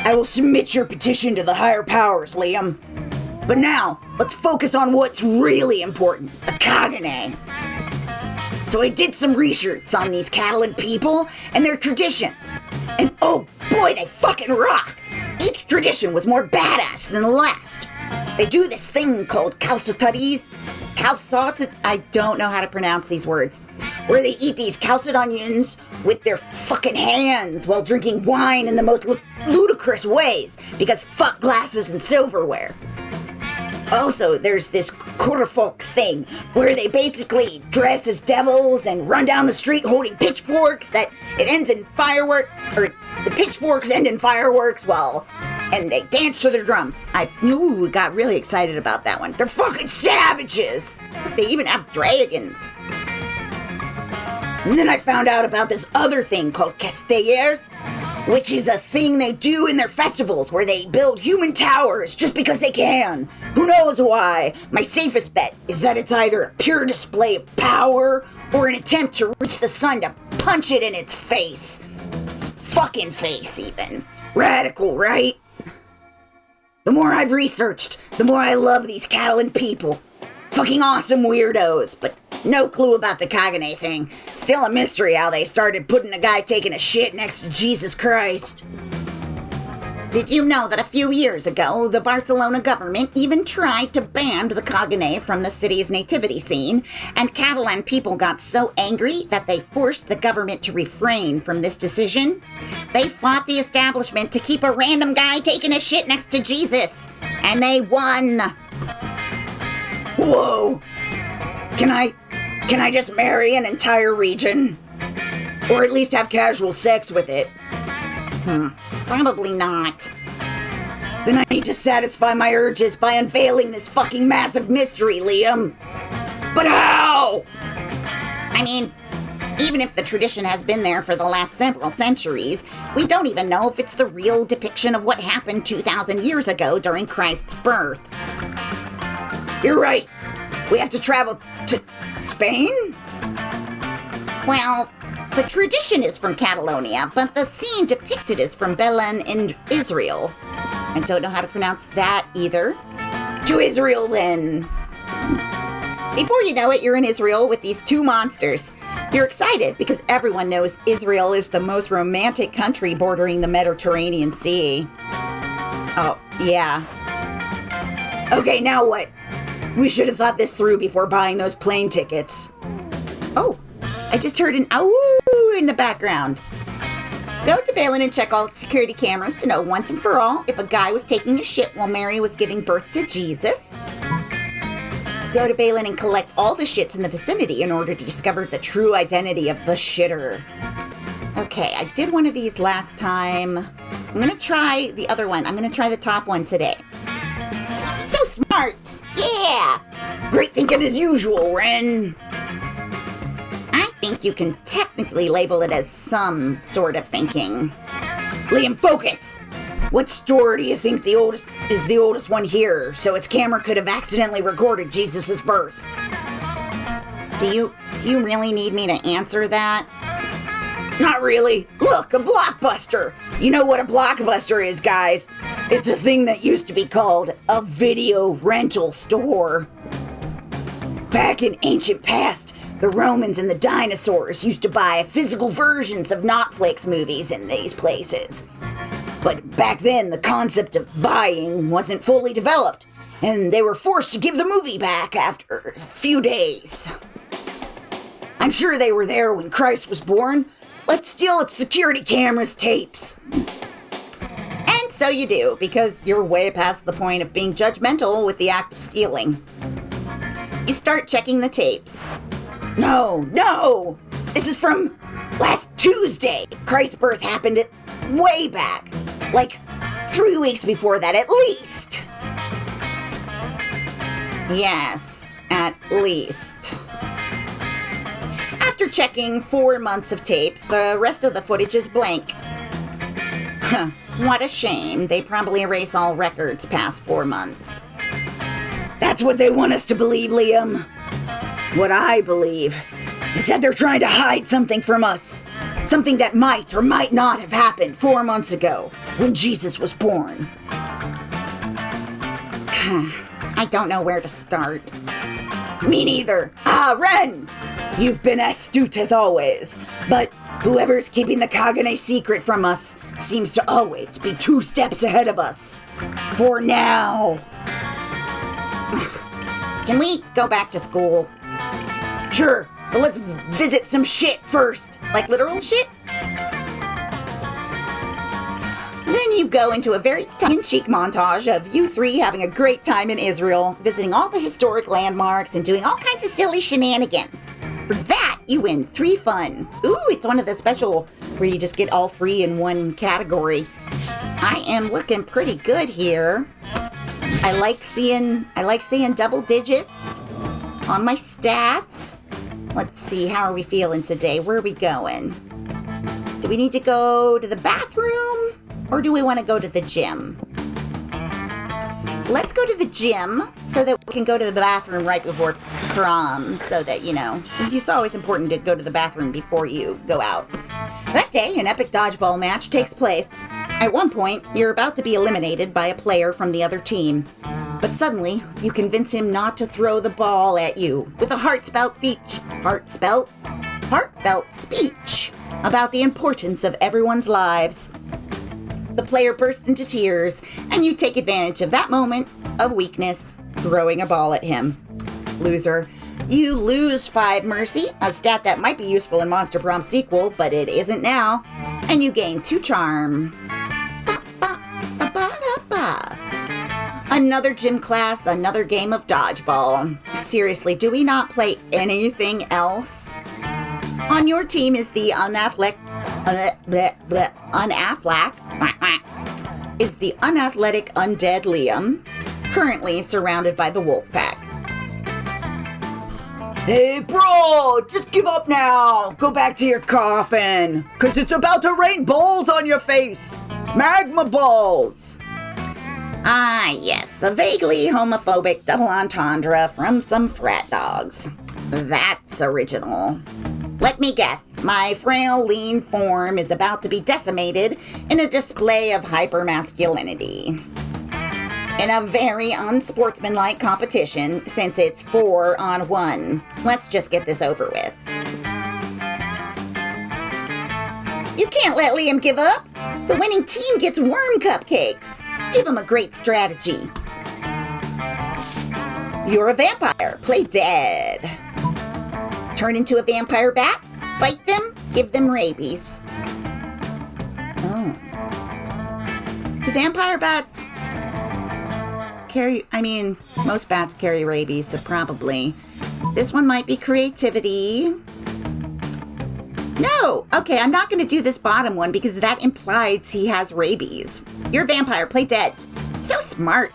I will submit your petition to the higher powers, Liam. But now, let's focus on what's really important, the Caganer. So I did some research on these Catalan people and their traditions. And oh boy, they fucking rock! Each tradition was more badass than the last. They do this thing called calçotaries. I don't know how to pronounce these words. Where they eat these calced onions with their fucking hands while drinking wine in the most ludicrous ways. Because fuck glasses and silverware. Also, there's this Corfox thing, where they basically dress as devils and run down the street holding pitchforks that it ends in fireworks, or the pitchforks end in fireworks, and they dance to their drums. I got really excited about that one. They're fucking savages! They even have dragons. And then I found out about this other thing called castellers, which is a thing they do in their festivals where they build human towers just because they can. Who knows why? My safest bet is that it's either a pure display of power or an attempt to reach the sun to punch it in its face. Its fucking face, even. Radical, right? The more I've researched, the more I love these Catalan people. Fucking awesome weirdos, but no clue about the Caganer thing. Still a mystery how they started putting a guy taking a shit next to Jesus Christ. Did you know that a few years ago, the Barcelona government even tried to ban the Caganer from the city's nativity scene, and Catalan people got so angry that they forced the government to refrain from this decision? They fought the establishment to keep a random guy taking a shit next to Jesus, and they won. Whoa! Can I just marry an entire region? Or at least have casual sex with it? Probably not. Then I need to satisfy my urges by unveiling this fucking massive mystery, Liam. But how? I mean, even if the tradition has been there for the last several centuries, we don't even know if it's the real depiction of what happened 2,000 years ago during Christ's birth. You're right. We have to travel to Spain? Well, the tradition is from Catalonia, but the scene depicted is from Belen in Israel. I don't know how to pronounce that either. To Israel, then. Before you know it, you're in Israel with these two monsters. You're excited because everyone knows Israel is the most romantic country bordering the Mediterranean Sea. Oh, yeah. Okay, now what? We should have thought this through before buying those plane tickets. Oh, I just heard an ow in the background. Go to Balen and check all the security cameras to know once and for all if a guy was taking a shit while Mary was giving birth to Jesus. Go to Balen and collect all the shits in the vicinity in order to discover the true identity of the shitter. Okay, I did one of these last time. I'm going to try the other one. I'm going to try the top one today. So smart! Yeah! Great thinking as usual, Ren. I think you can technically label it as some sort of thinking. Liam, focus! What store do you think is the oldest one here, so its camera could have accidentally recorded Jesus' birth? Do you really need me to answer that? Not really. Look, a blockbuster. You know what a blockbuster is, guys? It's a thing that used to be called a video rental store. Back in ancient past, the Romans and the dinosaurs used to buy physical versions of Netflix movies in these places. But back then, the concept of buying wasn't fully developed, and they were forced to give the movie back after a few days. I'm sure they were there when Christ was born. Let's steal its security cameras' tapes. And so you do, because you're way past the point of being judgmental with the act of stealing. You start checking the tapes. No! This is from last Tuesday. Christ's birth happened way back. Like 3 weeks before that, at least. Yes, at least. After checking 4 months of tapes, the rest of the footage is blank. What a shame. They probably erase all records past 4 months. That's what they want us to believe, Liam. What I believe is that they're trying to hide something from us. Something that might or might not have happened 4 months ago when Jesus was born. I don't know where to start. Me neither. Ren! You've been astute as always, but whoever's keeping the Caganer secret from us seems to always be 2 steps ahead of us. For now. Can we go back to school? Sure, but let's visit some shit first. Like literal shit? Then you go into a very tongue-in-cheek montage of you three having a great time in Israel, visiting all the historic landmarks and doing all kinds of silly shenanigans. For that, you win 3 fun. Ooh, it's one of the special where you just get all 3 in one category. I am looking pretty good here. I like seeing double digits on my stats. Let's see, how are we feeling today? Where are we going? Do we need to go to the bathroom or do we want to go to the gym? Let's go to the gym so that we can go to the bathroom right before prom, so that, it's always important to go to the bathroom before you go out. That day, an epic dodgeball match takes place. At one point, you're about to be eliminated by a player from the other team. But suddenly, you convince him not to throw the ball at you with a heartfelt speech about the importance of everyone's lives. The player bursts into tears, and you take advantage of that moment of weakness, throwing a ball at him. Loser. You lose 5 mercy, a stat that might be useful in Monster Prom sequel, but it isn't now. And you gain 2 charm. Another gym class, another game of dodgeball. Seriously, do we not play anything else? On your team is the unathletic undead Liam, currently surrounded by the wolf pack. Hey, bro, just give up now. Go back to your coffin, because it's about to rain balls on your face. Magma balls. Ah, yes, a vaguely homophobic double entendre from some frat dogs. That's original. Let me guess, my frail, lean form is about to be decimated in a display of hypermasculinity. In a very unsportsmanlike competition, since it's 4-on-1. Let's just get this over with. You can't let Liam give up. The winning team gets worm cupcakes. Give him a great strategy. You're a vampire. Play dead. Turn into a vampire bat. Bite them. Give them rabies. Oh. Do vampire bats most bats carry rabies, so probably. This one might be creativity. No! Okay, I'm not going to do this bottom one because that implies he has rabies. You're a vampire. Play dead. So smart.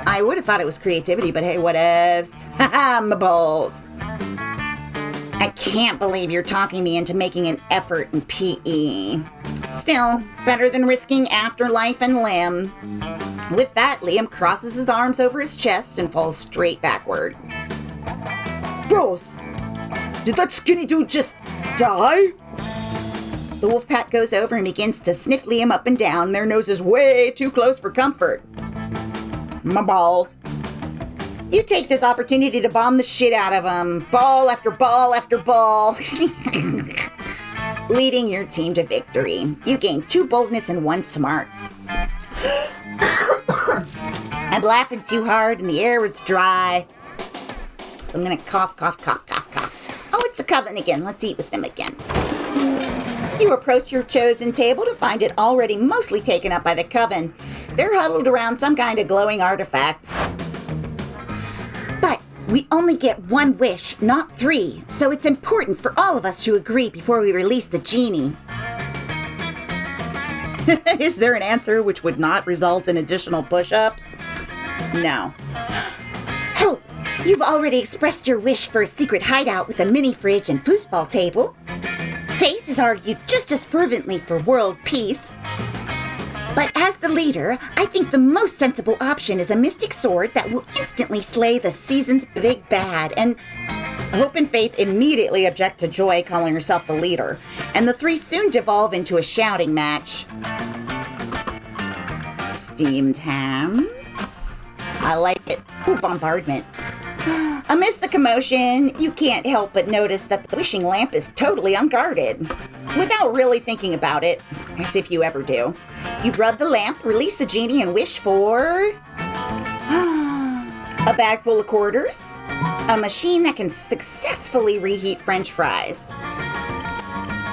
I would have thought it was creativity, but hey, whatevs. Haha, my balls. I can't believe you're talking me into making an effort in PE. Still, better than risking afterlife and limb. With that, Liam crosses his arms over his chest and falls straight backward. Bros, did that skinny dude just die? The wolf pack goes over and begins to sniff Liam up and down, their noses way too close for comfort. My balls. You take this opportunity to bomb the shit out of him. Ball after ball after ball. Leading your team to victory. You gain 2 boldness and 1 smarts. I'm laughing too hard and the air is dry. So I'm gonna cough, cough, cough, cough, cough. Oh, it's the coven again. Let's eat with them again. You approach your chosen table to find it already mostly taken up by the coven. They're huddled around some kind of glowing artifact. But we only get 1 wish, not 3, so it's important for all of us to agree before we release the genie. Is there an answer which would not result in additional push-ups? No. Hope, you've already expressed your wish for a secret hideout with a mini fridge and foosball table. Faith has argued just as fervently for world peace. But as the leader, I think the most sensible option is a mystic sword that will instantly slay the season's big bad. And Hope and Faith immediately object to Joy calling herself the leader. And the 3 soon devolve into a shouting match. Steamed hams. I like it. Ooh, bombardment. Amidst the commotion, you can't help but notice that the wishing lamp is totally unguarded. Without really thinking about it, as if you ever do, you rub the lamp, release the genie, and wish for a bag full of quarters, a machine that can successfully reheat French fries.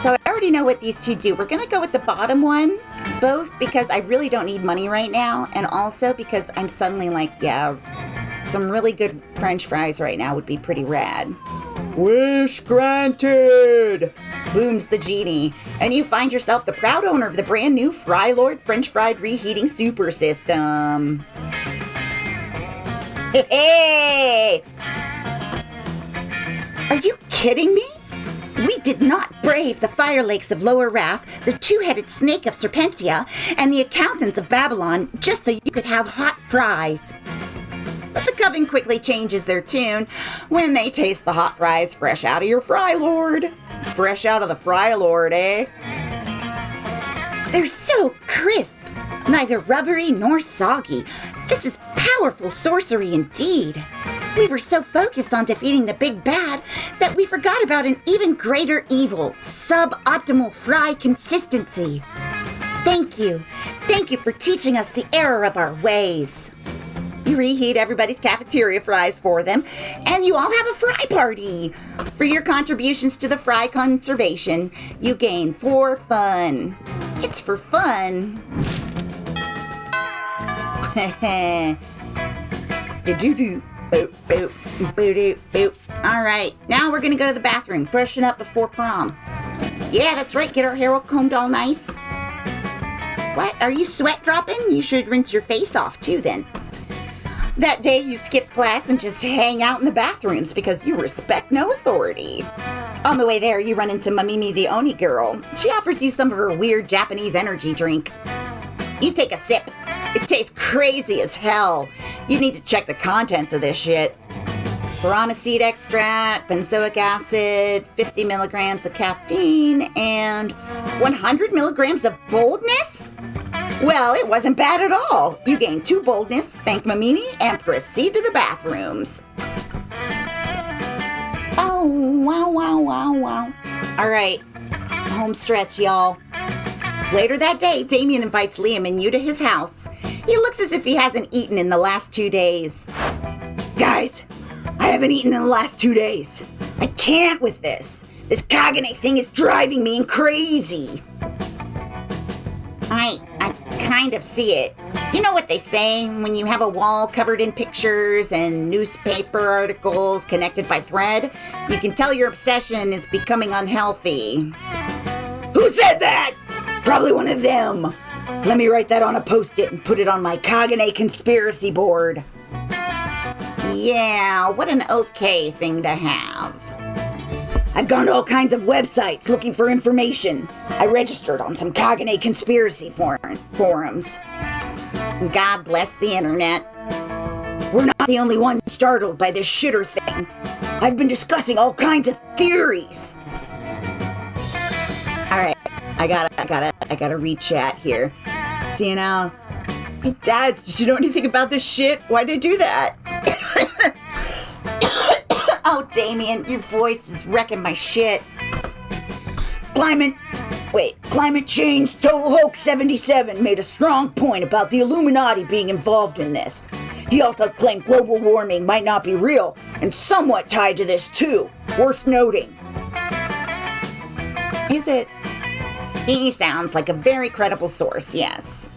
So I already know what these 2 do. We're going to go with the bottom one, both because I really don't need money right now, and also because I'm suddenly like, yeah, some really good French fries right now would be pretty rad. Wish granted! Booms the genie, and you find yourself the proud owner of the brand new Fry Lord French Fried Reheating Super System. Hey! Are you kidding me? We did not brave the fire lakes of Lower Wrath, the 2-headed snake of Serpentia, and the accountants of Babylon just so you could have hot fries. But the coven quickly changes their tune when they taste the hot fries fresh out of your Fry Lord. Fresh out of the Fry Lord, eh? They're so crisp, neither rubbery nor soggy. This is powerful sorcery indeed. We were so focused on defeating the big bad that we forgot about an even greater evil, suboptimal fry consistency. Thank you. Thank you for teaching us the error of our ways. You reheat everybody's cafeteria fries for them, and you all have a fry party. For your contributions to the fry conservation, you gain 4 fun. It's for fun. Do-do-do. Boop, boop, boop, boop. All right, now we're going to go to the bathroom, freshen up before prom. Yeah, that's right, get our hair all combed all nice. What, are you sweat dropping? You should rinse your face off too then. That day you skip class and just hang out in the bathrooms because you respect no authority. On the way there, you run into Mamimi the Oni girl. She offers you some of her weird Japanese energy drink. You take a sip. It tastes crazy as hell. You need to check the contents of this shit. Guarana seed extract, benzoic acid, 50 milligrams of caffeine, and 100 milligrams of boldness? Well, it wasn't bad at all. You gain 2 boldness, thank Mamimi, and proceed to the bathrooms. Oh, wow. All right, home stretch, y'all. Later that day, Damien invites Liam and you to his house. He looks as if he hasn't eaten in the last 2 days. Guys, I haven't eaten in the last 2 days. I can't with this. This Caganer thing is driving me crazy. I kind of see it. You know what they say when you have a wall covered in pictures and newspaper articles connected by thread? You can tell your obsession is becoming unhealthy. Who said that? Probably one of them. Let me write that on a post-it and put it on my Caganer conspiracy board. Yeah, what an okay thing to have. I've gone to all kinds of websites looking for information. I registered on some Caganer conspiracy forums. God bless the internet. We're not the only ones startled by this shitter thing. I've been discussing all kinds of theories. All right, I gotta read chat here. See now. Hey, Dads, did you know anything about this shit? Why'd they do that? Oh, Damien, your voice is wrecking my shit. Climate Change Total Hoax 77 made a strong point about the Illuminati being involved in this. He also claimed global warming might not be real, and somewhat tied to this too. Worth noting. Is it? He sounds like a very credible source, yes.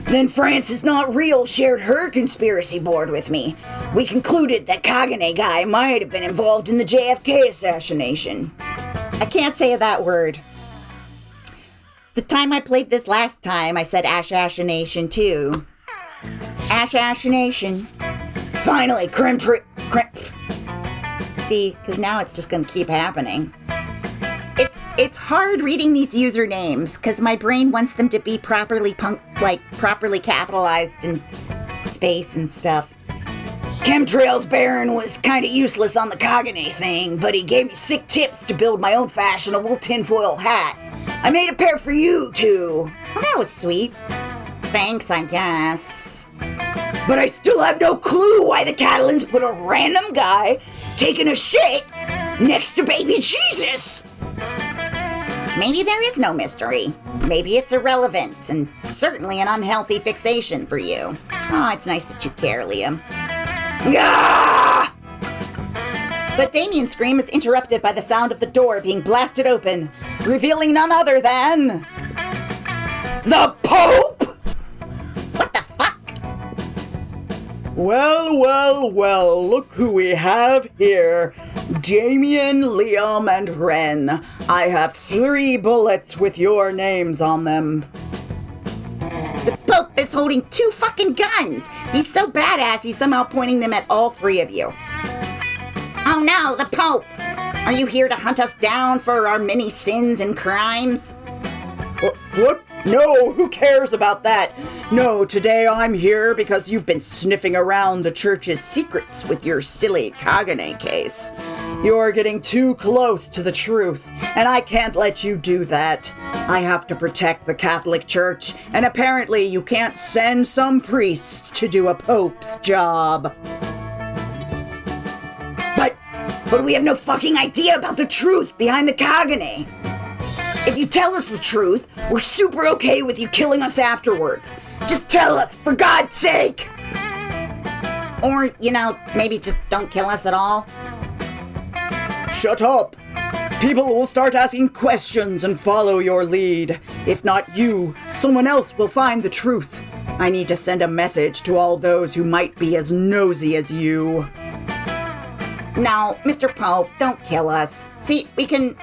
Then France Not Real shared her conspiracy board with me. We concluded that Caganer guy might have been involved in the JFK assassination. I can't say that word. The time I played this last time, I said Ashnation too. Ashnation. Finally, See, because now it's just going to keep happening. It's hard reading these usernames because my brain wants them to be properly capitalized and space and stuff. Chemtrails Baron was kind of useless on the Caganer thing, but he gave me sick tips to build my own fashionable tinfoil hat. I made a pair for you, too. Well, that was sweet. Thanks, I guess. But I still have no clue why the Catalans put a random guy taking a shit next to baby Jesus. Maybe there is no mystery. Maybe it's irrelevant and certainly an unhealthy fixation for you. Oh, it's nice that you care, Liam. Ah! But Damien's scream is interrupted by the sound of the door being blasted open, revealing none other than... the Pope! What the fuck? Well, look who we have here. Damien, Liam, and Ren. I have 3 bullets with your names on them. The Pope is holding 2 fucking guns. He's so badass he's somehow pointing them at all 3 of you. Oh no, the Pope! Are you here to hunt us down for our many sins and crimes? What? No, who cares about that? No, today I'm here because you've been sniffing around the church's secrets with your silly Caganer case. You're getting too close to the truth, and I can't let you do that. I have to protect the Catholic Church, and apparently you can't send some priest to do a pope's job. But we have no fucking idea about the truth behind the Caganer. If you tell us the truth, we're super okay with you killing us afterwards. Just tell us, for God's sake! Or, maybe just don't kill us at all. Shut up! People will start asking questions and follow your lead. If not you, someone else will find the truth. I need to send a message to all those who might be as nosy as you. No, Mr. Pope, don't kill us. See, we can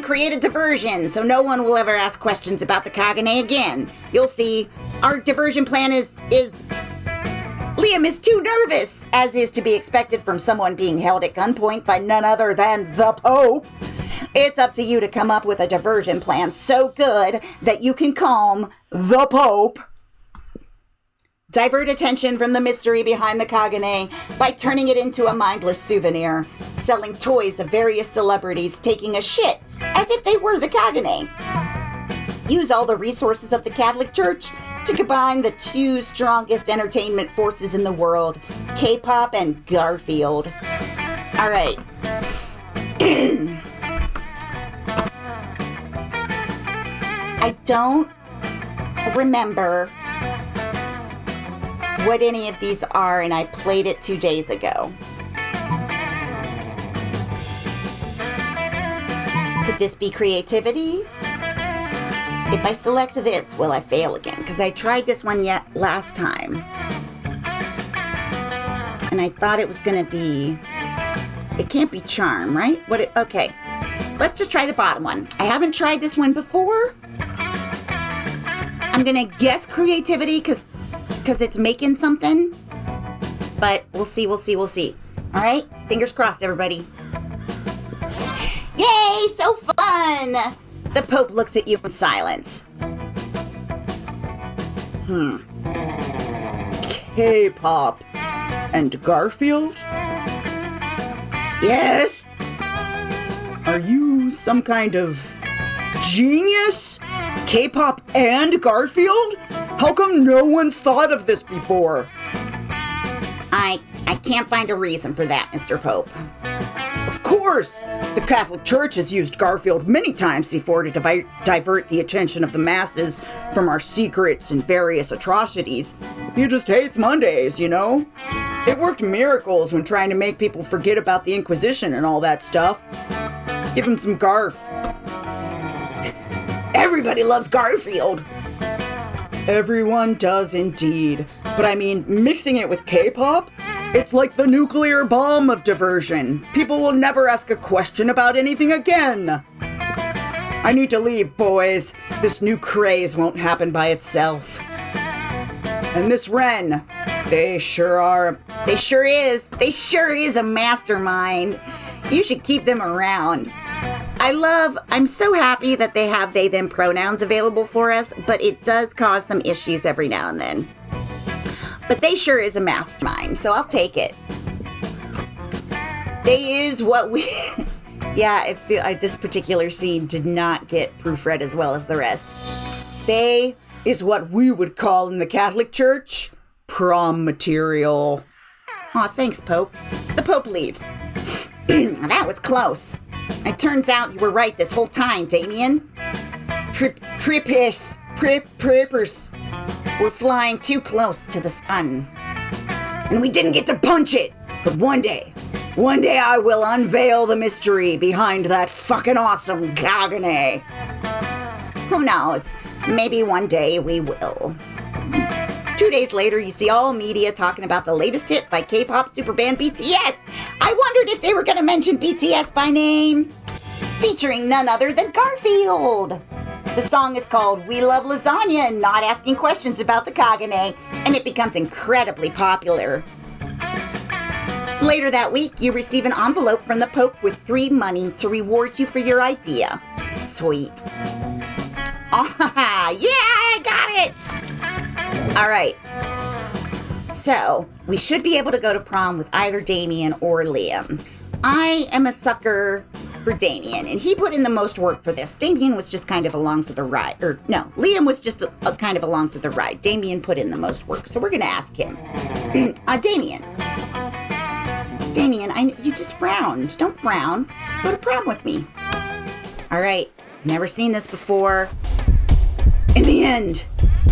create a diversion so no one will ever ask questions about the Caganer again. You'll see, our diversion plan is Liam is too nervous, as is to be expected from someone being held at gunpoint by none other than the Pope. It's up to you to come up with a diversion plan so good that you can calm the Pope. Divert attention from the mystery behind the Caganer by turning it into a mindless souvenir, selling toys of various celebrities taking a shit as if they were the Caganer. Use all the resources of the Catholic Church to combine the two strongest entertainment forces in the world, K-pop and Garfield. All right. I don't remember what any of these are, and I played it 2 days ago. Could this be creativity? If I select this, will I fail again? Because I tried this one last time. And I thought it was going to be... It can't be charm, right? Okay. Let's just try the bottom one. I haven't tried this one before. I'm going to guess creativity because it's making something. But we'll see. All right? Fingers crossed, everybody. Yay! So fun! The Pope looks at you in silence. K-pop and Garfield? Yes? Are you some kind of genius? K-pop and Garfield? How come no one's thought of this before? I can't find a reason for that, Mr. Pope. Of course! The Catholic Church has used Garfield many times before to divert the attention of the masses from our secrets and various atrocities. He just hates Mondays, you know? It worked miracles when trying to make people forget about the Inquisition and all that stuff. Give him some Garf. Everybody loves Garfield. Everyone does indeed. But I mean, mixing it with K-pop? It's like the nuclear bomb of diversion. People will never ask a question about anything again. I need to leave, boys. This new craze won't happen by itself. And this Ren, they sure is a mastermind. You should keep them around. I'm so happy that they have they, them pronouns available for us, but it does cause some issues every now and then. But they sure is a mastermind, so I'll take it. They is what we... Yeah, I feel like this particular scene did not get proofread as well as the rest. They is what we would call in the Catholic Church prom material. Aw, thanks, Pope. The Pope leaves. That was close. It turns out you were right this whole time, Damien. Prippers were flying too close to the sun. And we didn't get to punch it. But one day I will unveil the mystery behind that fucking awesome Caganer. Who knows? Maybe one day we will. 2 days later, you see all media talking about the latest hit by K-pop superband BTS. I wondered if they were going to mention BTS by name. Featuring none other than Garfield. The song is called We Love Lasagna and Not Asking Questions About the Caganer, and it becomes incredibly popular. Later that week, you receive an envelope from the Pope with free money to reward you for your idea. Sweet. Oh, yeah, I got it! All right. So, we should be able to go to prom with either Damien or Liam. I am a sucker for Damien, and he put in the most work for this. Damien was just kind of along for the ride. Or, no, Liam was just kind of along for the ride. Damien put in the most work, so we're going to ask him. Damien, you just frowned. Don't frown. Go to prom with me. All right. Never seen this before. In the end,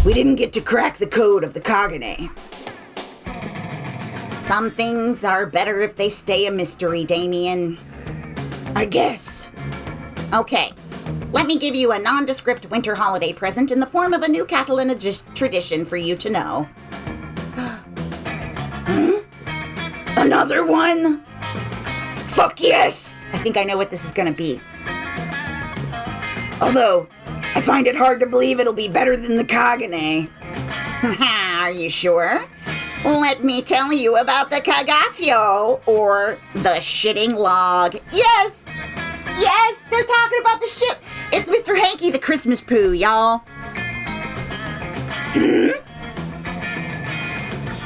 we didn't get to crack the code of the Caganer. Some things are better if they stay a mystery, Damien. I guess. Okay, let me give you a nondescript winter holiday present in the form of a new Catalan tradition for you to know. Huh? Another one? Fuck yes! I think I know what this is gonna be. Although, I find it hard to believe it'll be better than the Caganer. Are you sure? Let me tell you about the cagatio, or the shitting log. Yes! Yes, they're talking about the shit. It's Mr. Hanky the Christmas poo, y'all.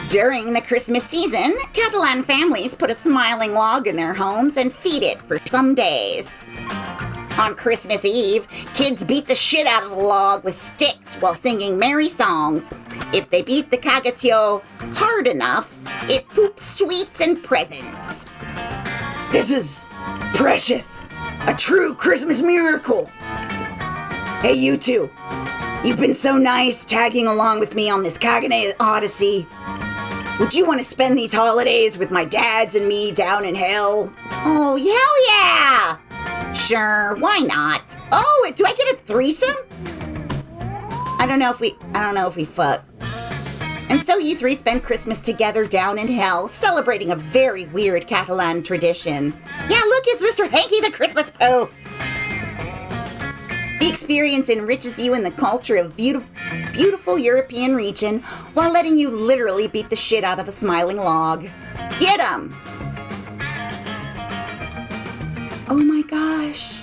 During the Christmas season, Catalan families put a smiling log in their homes and feed it for some days. On Christmas Eve, kids beat the shit out of the log with sticks while singing merry songs. If they beat the cagatio hard enough, it poops sweets and presents. This is precious. A true Christmas miracle. Hey, you two. You've been so nice tagging along with me on this Caganer odyssey. Would you want to spend these holidays with my dads and me down in hell? Oh, hell yeah! Sure, why not? Oh, do I get a threesome? I don't know if we fuck. And so you three spend Christmas together down in hell, celebrating a very weird Catalan tradition. Yeah, look, it's Mr. Hanky the Christmas poo. The experience enriches you in the culture of beautiful European region while letting you literally beat the shit out of a smiling log. Get 'em! Oh my gosh.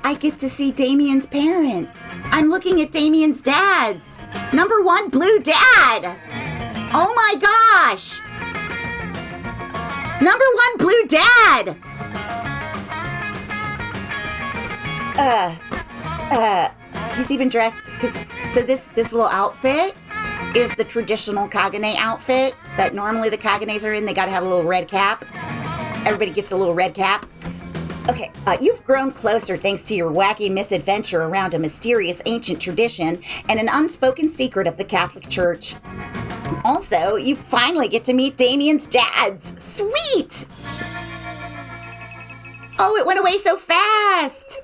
I get to see Damien's parents. I'm looking at Damien's dads. Number 1 blue dad. Oh my gosh. Number 1 blue dad. He's even dressed, so this little outfit is the traditional Caganer outfit that normally the Caganers are in. They gotta have a little red cap. Everybody gets a little red cap. Okay, you've grown closer thanks to your wacky misadventure around a mysterious ancient tradition and an unspoken secret of the Catholic Church. Also, you finally get to meet Damien's dads. Sweet! Oh, it went away so fast!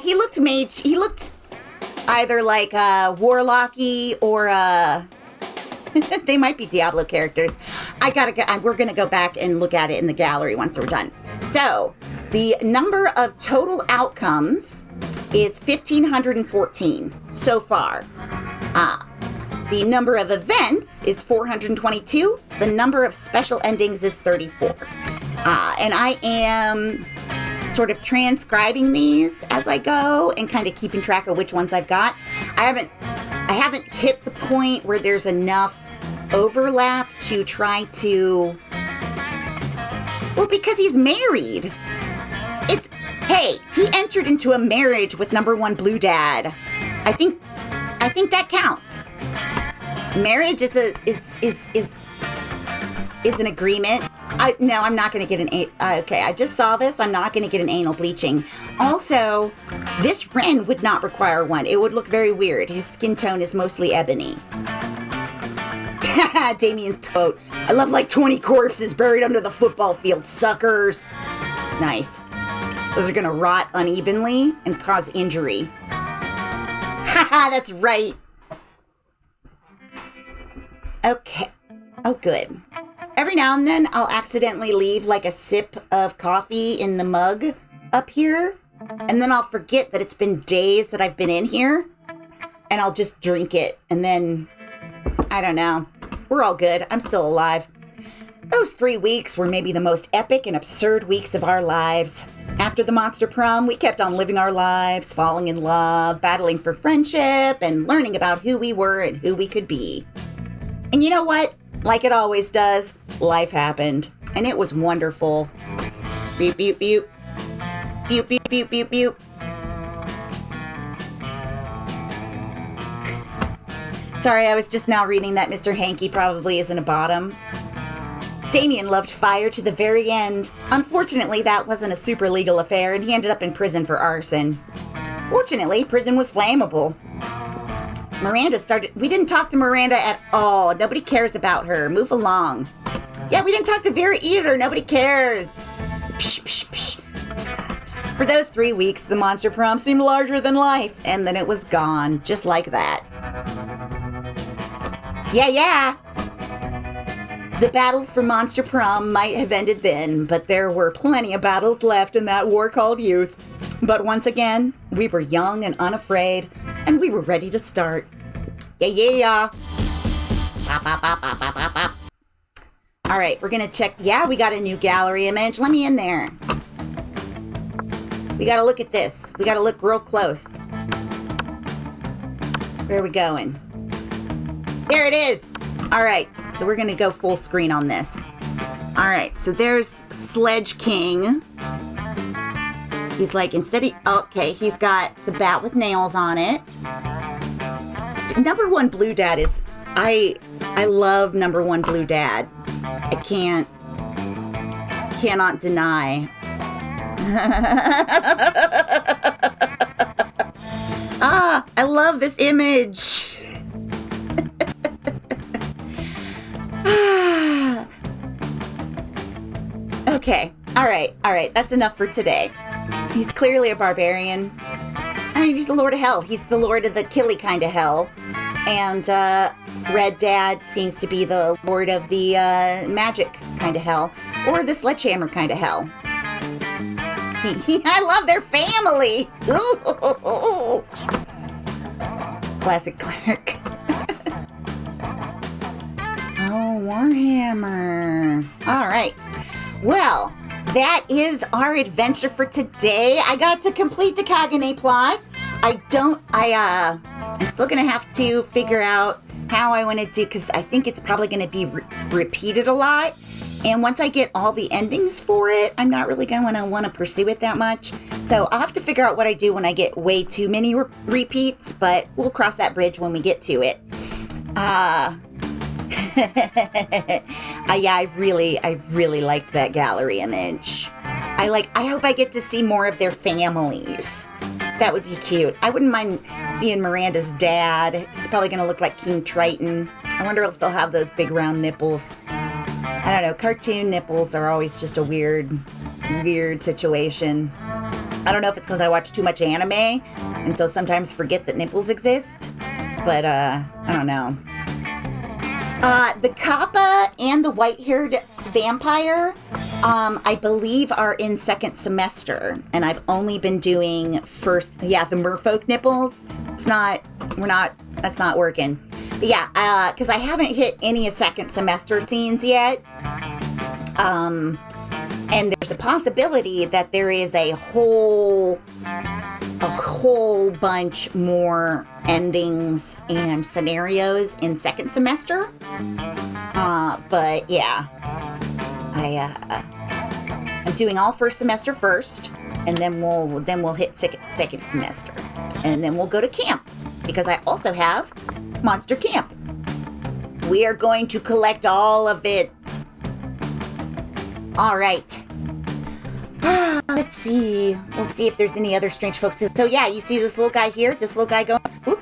He looked either like Warlocky or they might be Diablo characters. We're gonna go back and look at it in the gallery once we're done. So, the number of total outcomes is 1,514 so far. The number of events is 422. The number of special endings is 34. And I am sort of transcribing these as I go and kind of keeping track of which ones I've got. I haven't hit the point where there's enough overlap to try to... Well, because he's married. Hey, he entered into a marriage with number 1 blue dad. I think that counts. Marriage is an agreement. No, I'm not going to get an... okay, I just saw this. I'm not going to get an anal bleaching. Also, this wren would not require one. It would look very weird. His skin tone is mostly ebony. Damien's quote, I love like 20 corpses buried under the football field, suckers. Nice. Those are going to rot unevenly and cause injury. Haha, that's right. Okay. Oh, good. Every now and then, I'll accidentally leave like a sip of coffee in the mug up here, and then I'll forget that it's been days that I've been in here, and I'll just drink it, and then, I don't know. We're all good. I'm still alive. Those 3 weeks were maybe the most epic and absurd weeks of our lives. After the Monster Prom, we kept on living our lives, falling in love, battling for friendship, and learning about who we were and who we could be. And you know what? Like it always does, life happened, and it was wonderful. Beep, beep, beep. Beep, beep, beep, beep, beep. Sorry, I was just now reading that Mr. Hanky probably isn't a bottom. Damien loved fire to the very end. Unfortunately, that wasn't a super legal affair, and he ended up in prison for arson. Fortunately, prison was flammable. We didn't talk to Miranda at all. Nobody cares about her. Move along. Yeah, we didn't talk to Vera either. Nobody cares. Psh, psh, psh. For those 3 weeks, the Monster Prom seemed larger than life, and then it was gone, just like that. Yeah. The battle for Monster Prom might have ended then, but there were plenty of battles left in that war called youth. But once again, we were young and unafraid, and we were ready to start. Yeah. Bop, bop, bop, bop, bop, bop, bop. All right, we're going to check. Yeah, we got a new gallery image. Let me in there. We got to look at this. We got to look real close. Where are we going? There it is. All right, so we're going to go full screen on this. All right, so there's Sledge King. He's like, okay, he's got the bat with nails on it. Number one Blue Dad is, I love number one Blue Dad. I cannot deny. I love this image. Okay, all right, that's enough for today. He's clearly a barbarian. I mean, he's the Lord of Hell. He's the Lord of the killy kind of hell. And Red Dad seems to be the Lord of the magic kind of hell. Or the sledgehammer kind of hell. I love their family. Classic Clark. Oh, Warhammer. All right. Well, that is our adventure for today. I got to complete the Caganer plot. I'm still going to have to figure out how I want to do, because I think it's probably going to be repeated a lot. And once I get all the endings for it, I'm not really going to want to pursue it that much. So I'll have to figure out what I do when I get way too many repeats, but we'll cross that bridge when we get to it. Yeah, I really liked that gallery image. I hope I get to see more of their families. That would be cute. I wouldn't mind seeing Miranda's dad. He's probably going to look like King Triton. I wonder if they'll have those big round nipples. I don't know. Cartoon nipples are always just a weird situation. I don't know if it's because I watch too much anime and so sometimes forget that nipples exist. But, I don't know. The Kappa and the white-haired vampire, I believe are in second semester. And I've only been doing first, the merfolk nipples. That's not working. But yeah, because I haven't hit any second semester scenes yet. And there's a possibility that there is a whole bunch more endings and scenarios in second semester. But yeah, I'm doing all first semester first, and then we'll hit second semester, and then we'll go to camp because I also have Monster Camp. We are going to collect all of it. All right. Let's see. We'll see if there's any other strange folks. So yeah, you see this little guy here? This little guy going, whoop.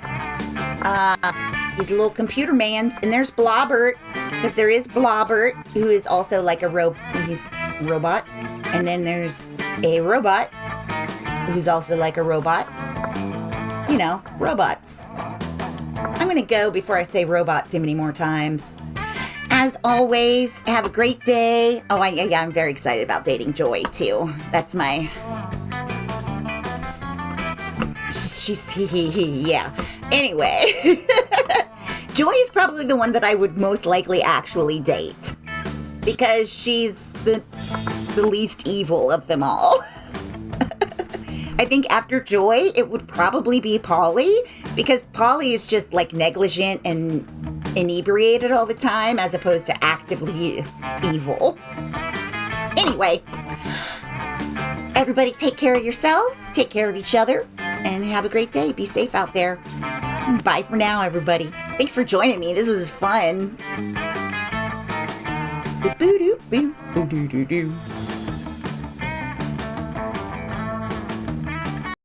He's a little computer man. And there's Blobbert, because there is Blobbert, who is also like he's a robot. And then there's a robot, who's also like a robot. You know, robots. I'm going to go before I say robot too many more times. As always, have a great day. Oh, I'm very excited about dating Joy, too. That's my... yeah. Anyway. Joy is probably the one that I would most likely actually date. Because she's the least evil of them all. I think after Joy, it would probably be Polly. Because Polly is just, like, negligent and inebriated all the time as opposed to actively evil. Anyway, everybody take care of yourselves, take care of each other, and have a great day. Be safe out there. Bye for now, everybody. Thanks for joining me. This was fun. Boo-doo-doo, boo-doo-doo-doo.